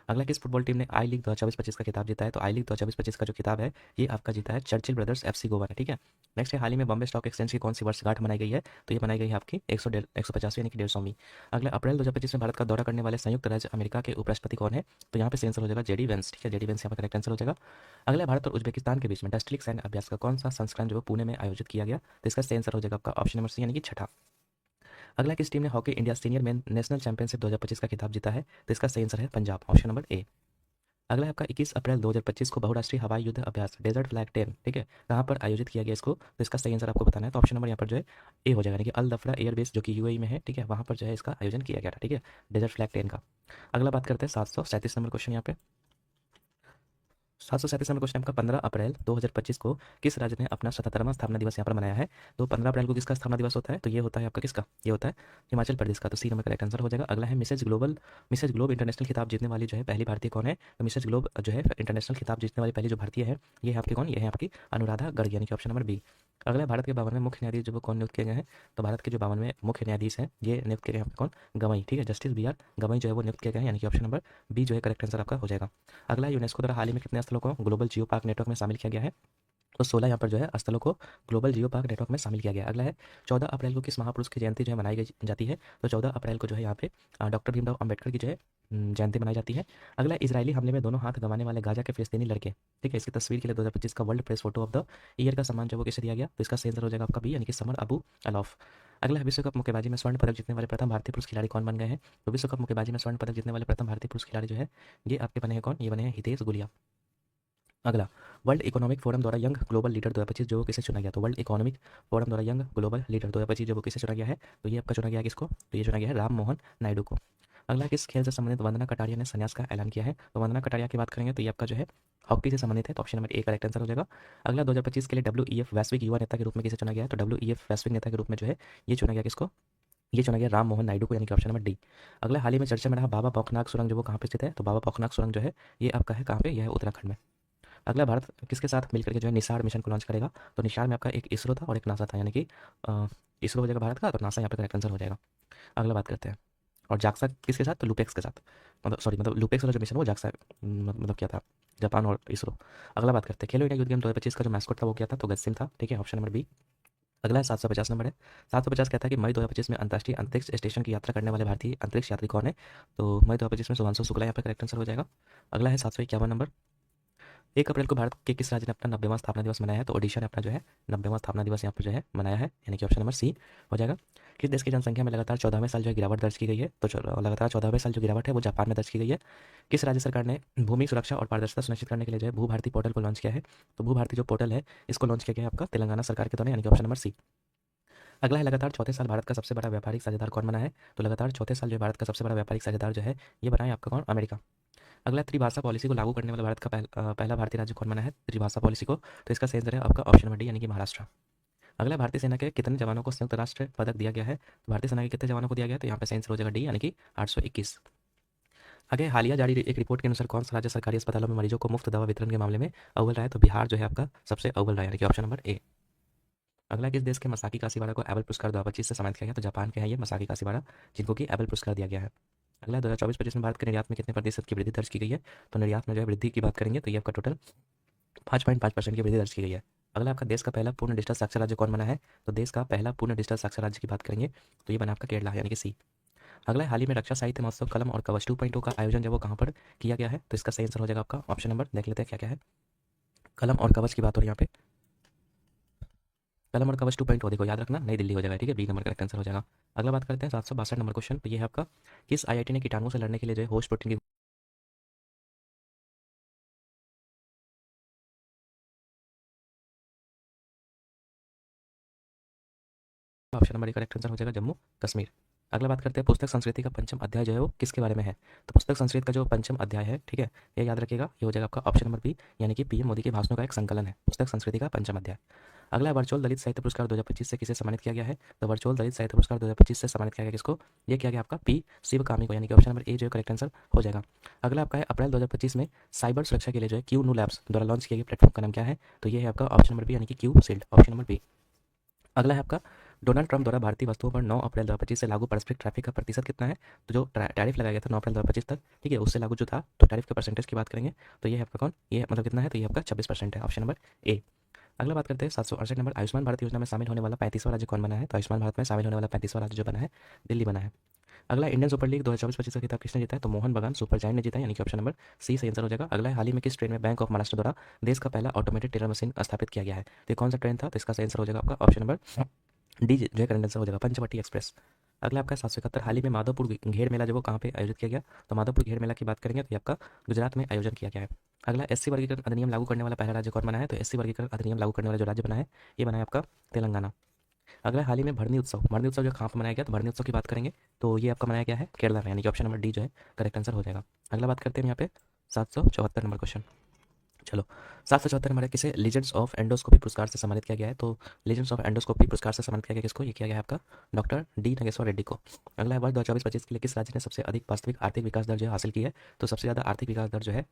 अगला, किस फुटबॉल टीम ने आई लीग 2024-25 का खिताब जीता है? तो आई लीग 2024-25 का जो खिताब है ये आपका जीता है चर्चिल ब्रदर्स एफसी गोवा ने। ठीक है, नेक्स्ट है, हाल ही में बॉम्बे स्टॉक एक्सचेंज की कौन सी वर्षगांठ मनाई गई है? तो ये बनाई गई है आपकी 150 यानी कि 150वीं। अगला, अप्रैल 2025 में भारत का दौरा करने वाले संयुक्त राज्य अमेरिका के उपराष्ट्रपति कौन है? तो यहाँ पे सही आंसर हो जाएगा जेडी वेंस। ठीक है, जेडी वेंस यहाँ पर करेक्ट आंसर हो जाएगा। अगला, भारत और उज्बेकिस्तान के बीच में डस्टलिक सैन्य अभ्यास का कौन सा संस्करण जो पुणे में आयोजित किया गया? तो इसका सही आंसर हो जाएगा आपका ऑप्शन नंबर सी यानी कि छठा। अगला, किस टीम ने hockey India senior main national championship 2025 का खिताब जीता है? तो इसका सही आंसर है पंजाब, ऑप्शन नंबर ए। अगला है आपका, 21 अप्रैल 2025 को बहुराष्ट्रीय हवाई युद्ध अभ्यास डेजर्ट फ्लैग 10 ठीक है कहाँ पर आयोजित किया गया इसको? तो इसका सही आंसर आपको बताना है। तो ऑप्शन नंबर यहाँ पर जो है ए हो जाएगा, यानी कि अल दफरा एयरबेस जो कि यूएई में है। ठीक है, वहाँ पर जो है इसका आयोजन किया गया था। ठीक है, डेजर्ट फ्लैग 10 का। अगला बात करते हैं 737 नंबर क्वेश्चन यहाँ पे। 737 नंबर क्वेश्चन आपका, 15 अप्रैल 2025 को किस राज्य ने अपना 77वां स्थापना दिवस यहाँ पर मनाया है? तो 15 अप्रैल को किसका स्थापना दिवस होता है? तो ये होता है आपका किसका? ये होता है हिमाचल प्रदेश का। तो सी नंबर करेक्ट आंसर हो जाएगा। अगला है, मिसेज ग्लोब इंटरनेशनल खिताब जीतने वाली जो है पहली भारतीय कौन है? तो मिसेज ग्लोब जो है इंटरनेशनल खिताब जीतने वाली पहली जो भारतीय है ये है आपकी कौन? ये है आपकी अनुराधा गर्ग, यानी कि ऑप्शन नंबर बी। अगला है, भारत के 52वें मुख्य न्यायाधीश जो वो कौन नियुक्त किए गए हैं? तो भारत के जो 52वें मुख्य न्यायाधीश हैं ये नियुक्त किए गए हैं कौन? गवई। ठीक है, जस्टिस बी आर गवई जो है वो नियुक्त किए गए हैं, यानी कि ऑप्शन नंबर बी जो है करेक्ट आंसर आपका हो जाएगा। अगला, यूनेस्को द्वारा हाल ही में कितने स्थलों को ग्लोबल जियो पार्क नेटवर्क में शामिल किया गया है? तो 16 यहाँ पर जो है स्थलों को ग्लोबल जियो पार्क नेटवर्क में शामिल किया गया। अगला है, 14 अप्रैल को किस महापुरुष की जयंती जो है मनाई जाती है? तो 14 अप्रैल को जो है यहाँ पे डॉक्टर भीमराव अम्बेडकर की जो है जयंती मनाई जाती है। अगला, इजरायली हमले में दोनों हाथ गंवाने वाले गाजा के फिलिस्तीनी लड़के ठीक है इसकी तस्वीर के लिए 2025 का world press photo of the year का सम्मान जो वो किसे दिया गया? तो इसका सही आंसर हो जाएगा आपका बी, यानी कि समर अबू अलोफ। अगला है, विश्व कप मुक्केबाजी में स्वर्ण पदक जीतने वाले प्रथम भारतीय पुरुष खिलाड़ी कौन बन गए हैं? तो विश्व कप मुक्केबाजी में स्वर्ण पदक जीतने वाले प्रथम भारतीय पुरुष खिलाड़ी जो है ये आपके बने हैं कौन? ये बने हैं हितेश गुलिया। अगला, वर्ल्ड इकोनॉमिक फोरम द्वारा यंग ग्लोबल लीडर 2025 जो वो किसे चुना गया? तो वर्ल्ड इकोनॉमिक फोरम द्वारा यंग ग्लोबल लीडर 2025 जो वो किसे चुना गया है? तो ये आपका चुना गया है किसको? तो ये चुना गया है राम मोहन नायडू को। अगला, किस खेल से संबंधित वंदना कटारिया ने संन्यास का ऐलान किया है? तो वंदना कटारिया की बात करेंगे तो ये आपका जो है हॉकी से संबंधित है। तो option number A correct answer हो जाएगा। अगला, 2025 के लिए डब्ल्यूईएफ वैश्विक युवा नेता के रूप में किसे चुना गया है? तो डब्ल्यूईएफ वैश्विक नेता के रूप में जो है ये चुना गया किसको? ये चुना गया राम मोहन नायडू को, यानी कि ऑप्शन नंबर डी। अगला, हाल ही में चर्चा में रहा बाबा पौखनाग सुरंग जो वो कहाँ पे स्थित है? तो बाबा पौखनाग सुरंग जो है ये आपका है कहाँ पे? यह है उत्तराखंड में। अगला, भारत किसके साथ मिलकर के जो है निसार मिशन को लॉन्च करेगा? तो निसार में आपका एक इसरो था और एक नासा था, यानी कि इसरो हो जाएगा भारत का, तो नासा यहाँ पे करेक्ट आंसर हो जाएगा। अगला बात करते हैं, और जाक्सा किसके साथ? तो लुपेक्स के साथ, मतलब लुपेक्स वाला जो मिशन वो जाक्सा मतलब क्या था? जापान और इसरो। अगला बात करते हैं, खेलो इंडिया यूथ गेम 2025 का जो मैस्कॉट था वो क्या था? तो गस्सिम था। ठीक है, ऑप्शन नंबर बी। अगला है 750 नंबर है। 750 कहता है कि मई 2025 में अंतर्राष्ट्रीय अंतरिक्ष स्टेशन की यात्रा करने वाले भारतीय अंतरिक्ष यात्री कौन है? तो मई 2025 में शुभांशु शुक्ला यहाँ पे करेक्ट आंसर हो जाएगा। अगला है 751 नंबर, 1 अप्रैल को भारत के किस राज्य ने अपना 90वां स्थापना दिवस मनाया है? तो ओडिशा ने अपना जो है 90वां स्थापना दिवस यहाँ पर जो है मनाया है, यानी कि ऑप्शन नंबर सी हो जाएगा। किस देश की जनसंख्या में लगातार 14वें साल जो है गिरावट दर्ज की गई है? तो लगातार 14वें साल जो गिरावट है वो जापान में दर्ज की गई है। किस राज्य सरकार ने भूमि सुरक्षा और पारदर्शिता सुनिश्चित करने के लिए जो है भू भारती पोर्टल को लॉन्च किया है? तो भू भारती जो पोर्टल है इसको लॉन्च किया गया है आपका तेलंगाना सरकार के द्वारा, यानी कि ऑप्शन नंबर सी। अगला है, लगातार चौथे साल भारत का सबसे बड़ा व्यापारिक साझेदार कौन बना है? तो लगातार चौथे साल जो भारत का सबसे बड़ा व्यापारिक साझेदार जो है ये बना है आपका कौन? अमेरिका। अगला, त्रिभाषा पॉलिसी को लागू करने वाला भारत का पहला भारतीय राज्य कौन बना है त्रिभाषा पॉलिसी को? तो इसका सही आंसर है आपका ऑप्शन नंबर डी, यानी कि महाराष्ट्र। अगला, भारतीय सेना के कितने जवानों को संयुक्त राष्ट्र पदक दिया गया है? तो भारतीय सेना के कितने जवानों को दिया गया है? तो यहाँ पे सही आंसर हो जाएगा डी, यानी कि 821। आगे, हालिया जारी एक रिपोर्ट के अनुसार कौन सा राज्य सरकारी अस्पतालों में मरीजों को मुफ्त दवा वितरण के मामले में अव्वल रहा है? तो बिहार जो है आपका सबसे अव्वल रहा है, यानी कि ऑप्शन नंबर ए। अगला, किस देश के मसाकी कासीवाड़ा को एबल पुरस्कार 2025 से सम्मानित किया गया? तो जापान के हैं ये मसाकी कासीवाड़ा, जिनको कि एबल पुरस्कार दिया गया है। अगला, 2024-25 में भारत के निर्यात में कितने प्रतिशत की वृद्धि दर्ज की गई है? तो निर्यात में जो है वृद्धि की बात करेंगे तो ये आपका टोटल 5.5% की वृद्धि दर्ज की गई है। अगला, आपका देश का पहला पूर्ण डिजिटल साक्षर राज्य कौन बना है? तो देश का पहला पूर्ण डिजिटल साक्षर राज्य की बात करेंगे तो ये बना आपका केरला, यानी कि सी। अगला, हाल ही में रक्षा साहित्य महोत्सव कलम और कवच 2.0 का आयोजन जब वो कहाँ पर किया गया है? तो इसका सही आंसर हो जाएगा आपका ऑप्शन नंबर, देख लेते हैं क्या क्या है। कलम और कवच की बात हो रही है यहाँ पे। पहला नंबर का बस 2.0 देखो याद रखना, नई दिल्ली हो जाएगा, ठीक है, बी नंबर करेक्ट आंसर हो जाएगा। अगला बात करते हैं 762 नंबर क्वेश्चन। तो ये है आपका, किस आईआईटी ने कीटाणुओं से लड़ने के लिए जो है होस्ट प्रोटीन की option number A correct answer हो जाएगा, जम्मू कश्मीर। अगला बात करते हैं पुस्तक संस्कृति का पंचम अध्याय जो है वो किसके बारे में है। तो पुस्तक संस्कृत का जो पंचम अध्याय है, ठीक है, ये याद रखिएगा, ये हो जाएगा आपका ऑप्शन नंबर बी, यानी कि पीएम मोदी के भाषणों का एक संकलन है, पुस्तक संस्कृति का पंचम अध्याय। अगला है वर्चुअल दलित साहित्य पुरस्कार 2025 से किसे सम्मानित किया गया है। तो वर्चुअल दलित साहित्य पुरस्कार 2025 से सम्मानित किया गया किसको, ये किया गया आपका पी शिवकामी को, यानी कि ऑप्शन नंबर ए जो करेक्ट आंसर हो जाएगा। अगला आपका है अप्रैल 2025 में साइबर सुरक्षा के लिए जो है क्यू नू लैब्स द्वारा लॉन्च किए गए प्लेटफॉर्म का नाम क्या है। तो ये है आपका ऑप्शन नंबर बी, यानी कि Q sealed, option number B. अगला है आपका डोनाल्ड ट्रंप द्वारा भारतीय वस्तुओं पर 9 अप्रैल 2025 से लागू पारस्परिक ट्रैफिक का प्रतिशत कितना है। तो जो टैरिफ लगाया गया था 9 अप्रैल 2025 तक, ठीक है, उससे लागू जो था, तो टैरिफ के परसेंटेज की बात करेंगे तो ये है आपका कौन, ये मतलब कितना है, तो ये आपका 26% है, ऑप्शन नंबर ए। अगला बात करते हैं 768 नंबर, आयुष्मान भारत योजना में शामिल होने वाला 35वां राज्य कौन बना है। तो आयुष्मान भारत में शामिल होने वाला 35वां राज्य जो बना है, दिल्ली बना है। अगला इंडियन सुपर लीग 2024-25 का खिताब किसने जीता है। तो मोहन बगान सुपर जायंट ने जीता है, यानी कि ऑप्शन नंबर सी सही आंसर हो जाएगा। अगला है हाल ही में किस ट्रेन में बैंक ऑफ महाराष्ट्र द्वारा देश का पहला ऑटोमेटेड टेलर मशीन स्थापित किया गया है। तो ये कौन सा ट्रेन था, तो इसका सही आंसर हो जाएगा आपका ऑप्शन नंबर डी जो है करंट आंसर हो जाएगा, पंचवटी एक्सप्रेस। अगला आपका 771 हाल ही में माधवपुर घेर मेला जो वो कहाँ पे आयोजित किया गया। तो माधवपुर घेर मेला की बात करेंगे तो ये आपका गुजरात में आयोजन किया गया है। अगला एससी वर्गीकरण अधिनियम लागू करने वाला पहला राज्य कौन बना है। तो एससी वर्गीकरण अधिनियम लागू करने वाला जो राज्य बना है, ये बना है आपका तेलंगाना। अगला हाल ही में भरनी उत्सव जो कहाँ पर मनाया गया, तो भरनी उत्सव की बात करेंगे तो ये आपका मनाया गया है केरला में, यानी कि ऑप्शन नंबर डी जो है करेक्ट आंसर हो जाएगा। अगला बात करते हैं यहाँ पे 774 नंबर क्वेश्चन। चलो 774 नंबर है, किसे लीजेंड्स ऑफ एंडोस्कोपी पुरस्कार से सम्मानित किया गया है। तो लीजेंड्स ऑफ एंडोस्कोपी पुरस्कार से सम्मानित किया गया किसको, ये किया गया है आपका डॉक्टर डी नागेश्वर रेड्डी को। अगला है वर्ष 2024-25 के लिए किस राज्य ने सबसे अधिक वास्तविक आर्थिक विकास दर जो है हासिल की है। तो सबसे ज़्यादा आर्थिक विकास दर जो है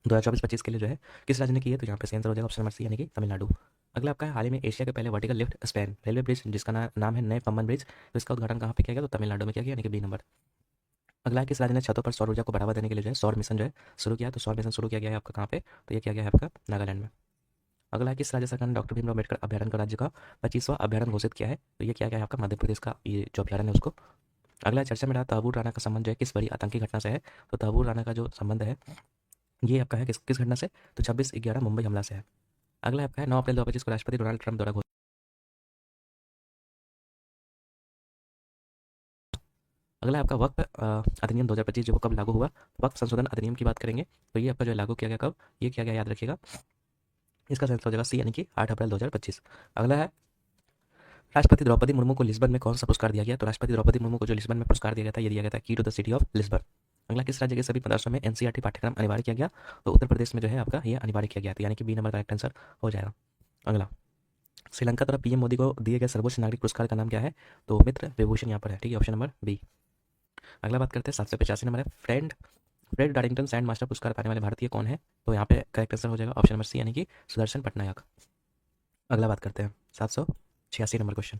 2024-25 के लिए जो है किस राज्य ने की है। तो यहाँ पे सही आंसर हो जाएगा ऑप्शन नंबर सी, यानी कि तमिलनाडु। अगला आपका है हाल ही में एशिया के पहले vertical lift span railway bridge जिसका नाम है नए पम्बन ब्रिज, तो इसका उद्घाटन कहाँ पे किया गया, तो तमिलनाडु में किया गया, यानी कि बी नंबर। अगला है किस राज्य ने छतों पर सौर ऊर्जा को बढ़ावा देने के लिए जो है सौर मिशन जो है शुरू किया है। तो सौर मिशन शुरू किया गया है आपका कहाँ पे, तो ये किया गया है आपका नागालैंड में। अगला है किस राज्य सरकार ने डॉक्टर भीमराव अम्बेडकर अभ्यारण्य का राज्य का 25वां अभ्यारण्य घोषित किया है। तो ये किया गया है आपका मध्य प्रदेश का, ये जो अभ्यारण्य है उसको। अगला चर्चा में रहा तहबूर राणा का संबंध जो है किस बड़ी आतंकी घटना से है। तो तहबूर राणा का जो संबंध है ये आपका है किस घटना से, तो 26/11 मुंबई हमला से है। अगला आपका है 9 अप्रैल 2025 को राष्ट्रपति डोनाल्ड ट्रंप द्वारा अगला आपका वक्फ अधिनियम 2025 जो कब लागू हुआ। वक्फ संशोधन अधिनियम की बात करेंगे तो ये आपका जो लागू किया गया कब, ये किया गया याद रखिएगा, इसका आंसर हो जाएगा सी, यानी कि 8 अप्रैल 2025। अगला है राष्ट्रपति द्रौपदी मुर्मू को लिस्बन में कौन सा पुरस्कार दिया गया। तो राष्ट्रपति द्रौपदी मुर्मू को जो लिस्बन में पुरस्कार दिया गया था, ये दिया गया था key to the city of Lisbon. अगला किस राज्य के सभी मदरसों में एनसीईआरटी पाठ्यक्रम अनिवार्य किया गया। तो उत्तर प्रदेश में जो है आपका ये अनिवार्य किया गया था, यानी कि बी नंबर करेक्ट आंसर हो जाएगा। अगला श्रीलंका द्वारा पीएम मोदी को दिए गए सर्वोच्च नागरिक पुरस्कार का नाम क्या है। तो मित्र विभूषण यहाँ पर है, ठीक है, ऑप्शन नंबर बी। अगला बात करते हैं 785 नंबर है, फ्रेड डार्लिंगटन सैंड मास्टर पुरस्कार पाने वाले भारतीय कौन है। तो यहाँ पे करेक्ट आंसर हो जाएगा ऑप्शन नंबर सी, यानी कि सुदर्शन पटनायक। अगला बात करते हैं 786 नंबर क्वेश्चन।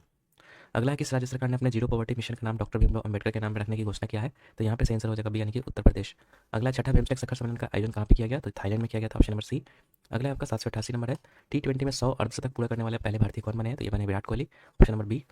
अगला है किस राज्य सरकार ने अपने जीरो पॉवर्टी मिशन का नाम डॉक्टर भीमराव अम्बेडकर के नाम पर रखने की घोषणा किया है। तो यहाँ पे सही आंसर हो जाएगा बी, यानी कि उत्तर प्रदेश। अगला छठा बिम्स्टेक शिखर सम्मेलन का आयोजन कहाँ पे किया गया। तो थाईलैंड में किया गया था, ऑप्शन नंबर सी। अगला आपका 788 नंबर है, T20 में 100 अर्धशतक पूरा करने वाले पहले भारतीय कौन बने हैं। तो ये बने Virat Kohli, option number B.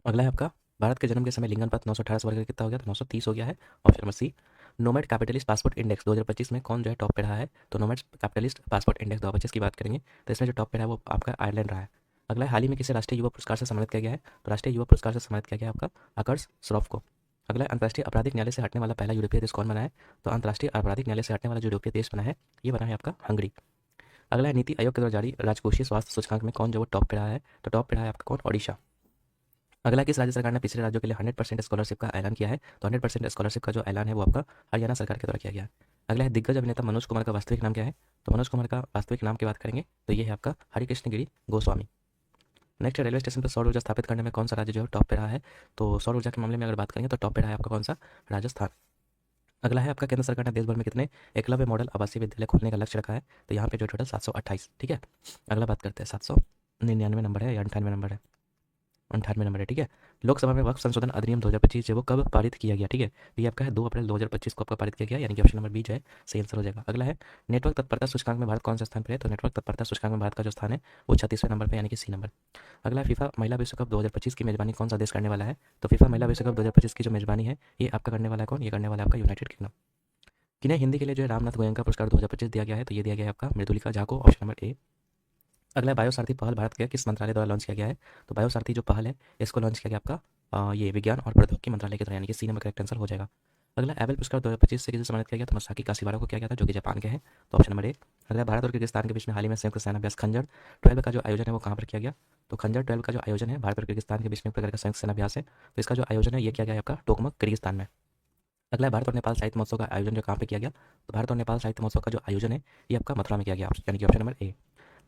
अगला है आपका भारत के जन्म के समय लिंगन पथ 918 वर्ग का कितना हो गया। तो 930 हो गया है, option number C. Nomad capitalist passport index 2025 में कौन जो है टॉप पे रहा है। तो नोमैड कैपिटलिस्ट पासपोर्ट इंडेक्स 2025 की बात करेंगे तो इसमें जो टॉप पे रहा है वो आपका आयरलैंड रहा है। अगला हाल ही में किसे राष्ट्रीय युवा पुरस्कार से सम्मानित किया गया है। तो राष्ट्रीय युवा पुरस्कार से सम्मानित किया गया आपका आकर्ष श्रॉफ को। अगला अंतर्राष्ट्रीय आपराधिक न्यायालय से हटने वाला पहला यूरोपीय देश कौन बना है। तो अंतर्राष्ट्रीय आपराधिक न्यायालय से हटने वाला जो यूरोपीय देश बना है, ये बना है आपका हंगरी। अगला है नीति आयोग के द्वारा जारी राजकोषीय स्वास्थ्य सूचकांक में कौन जो वो टॉप पे रहा है। तो टॉप पे रहा है आपका कौन, ओडिशा। अगला किस राज्य सरकार ने पिछले राज्यों के लिए 100% स्कॉलरशिप का ऐलान किया है। तो 100% स्कॉलरशिप का जो ऐलान है वो आपका हरियाणा सरकार के द्वारा किया गया है। अगला है दिग्गज अभिनेता मनोज कुमार का वास्तविक नाम क्या है। तो मनोज कुमार का वास्तविक नाम की बात करेंगे तो ये है आपका हरिकृष्ण गिरी गोस्वामी। नेक्स्ट रेलवे स्टेशन पर सौर ऊर्जा स्थापित करने में कौन सा राज्य जो है टॉप पे रहा है। तो सौर ऊर्जा के मामले में अगर बात करेंगे तो टॉप पे रहा है आपका कौन सा, राजस्थान। अगला है आपका केंद्र सरकार ने देश भर में कितने एकलव्य मॉडल आवासीय विद्यालय खोलने का लक्ष्य रखा है। तो यहाँ पे जो टोटल 728, ठीक है। अगला बात करते हैं 799 नंबर है या 98 नंबर है, 98 नंबर है, ठीक है। लोकसभा में वक्फ संशोधन अधिनियम 2025 जो वो कब पारित किया गया, ठीक है। तो ये आपका है 2 अप्रैल 2025 को आपका पारित किया गया, यानी कि ऑप्शन नंबर बी जो है सही आंसर हो जाएगा। अगला है नेटवर्क तत्परता सूचकांक में भारत कौन सा स्थान पर है। तो नेटवर्क तत्परता सूचकांक में भारत का जो स्थान है वो 36वें नंबर पर, यानी कि सी नंबर। अगला फीफा महिला विश्व कप 2025 की मेजबानी कौन सा देश करने वाला है। तो फीफा महिला विश्व कप 2025 की जो मेजबानी है ये आपका करने वाला है कौन, ये करने वाला है आपका यूनाइटेड किंगडम। किन्हें हिंदी के लिए जो है रामनाथ गोयंका पुरस्कार 2025 दिया गया है। तो ये दिया गया है आपका मृदुलिका झा को, ऑप्शन नंबर ए। अगला है बायोसारथी पहल भारत के किस मंत्रालय द्वारा लॉन्च किया गया है? तो बायोसारथी जो पहल है इसको लॉन्च किया गया आपका ये विज्ञान और प्रौद्योगिकी मंत्रालय के द्वारा, यानी कि सी नंबर करेक्ट आंसर हो जाएगा। अगला एबेल पुरस्कार 2025 से किसे सम्मानित किया गया? तो मसाकी काशीवारा को किया गया था, जो कि जापान के हैं, तो ऑप्शन नंबर ए। अगला भारत और किर्गिस्तान के बीच में हाल ही में संयुक्त सेनाभ्यास खंजर 12 का जो आयोजन है वो कहाँ पर किया गया? तो खंजर 12 का जो आयोजन है भारत और किर्गिस्तान के बीच में एक प्रकार का संयुक्त सेनाभ्यास है, तो इसका जो आयोजन है ये किया गया है आपका टोकमक किर्गिस्तान में। अगला है भारत और नेपाल साहित्य महोत्सव का आयोजन जो कहाँ पे किया गया? तो भारत और नेपाल साहित्य महोत्सव का जो आयोजन है ये आपका मथुरा में किया गया, यानी कि ऑप्शन नंबर ए।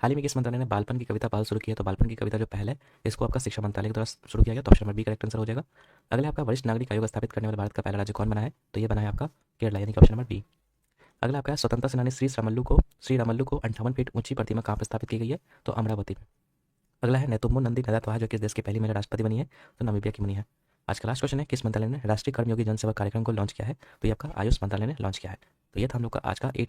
हाल ही में किस मंत्रालय ने बालपन की कविता पहल शुरू की है? तो बालपन की कविता जो पहल है इसको आपका शिक्षा मंत्रालय के द्वारा शुरू किया गया, तो option number B correct answer हो जाएगा। अगला आपका वरिष्ठ नागरिक आयोग स्थापित करने वाला भारत का पहला राज्य कौन बना है? तो ये बना है आपका केरला, यानी कि ऑप्शन नंबर बी। अगला आपका स्वतंत्रता सेनानी श्री रामल्लू को 58 फीट ऊंची प्रतिमा कहाँ पर स्थापित की गई है? तो अमरावती में। अगला है नेतुम्बो नंदी नदातवाह जो किस देश की पहली महिला राष्ट्रपति बनी है? तो नामीबिया की बनी है। आज का लास्ट क्वेश्चन है किस मंत्रालय ने राष्ट्रीय कर्मयोगी जनसेवा कार्यक्रम को लॉन्च किया है? तो ये आपका आयुष मंत्रालय ने लॉन्च किया है। तो ये था हम लोग का आज का 800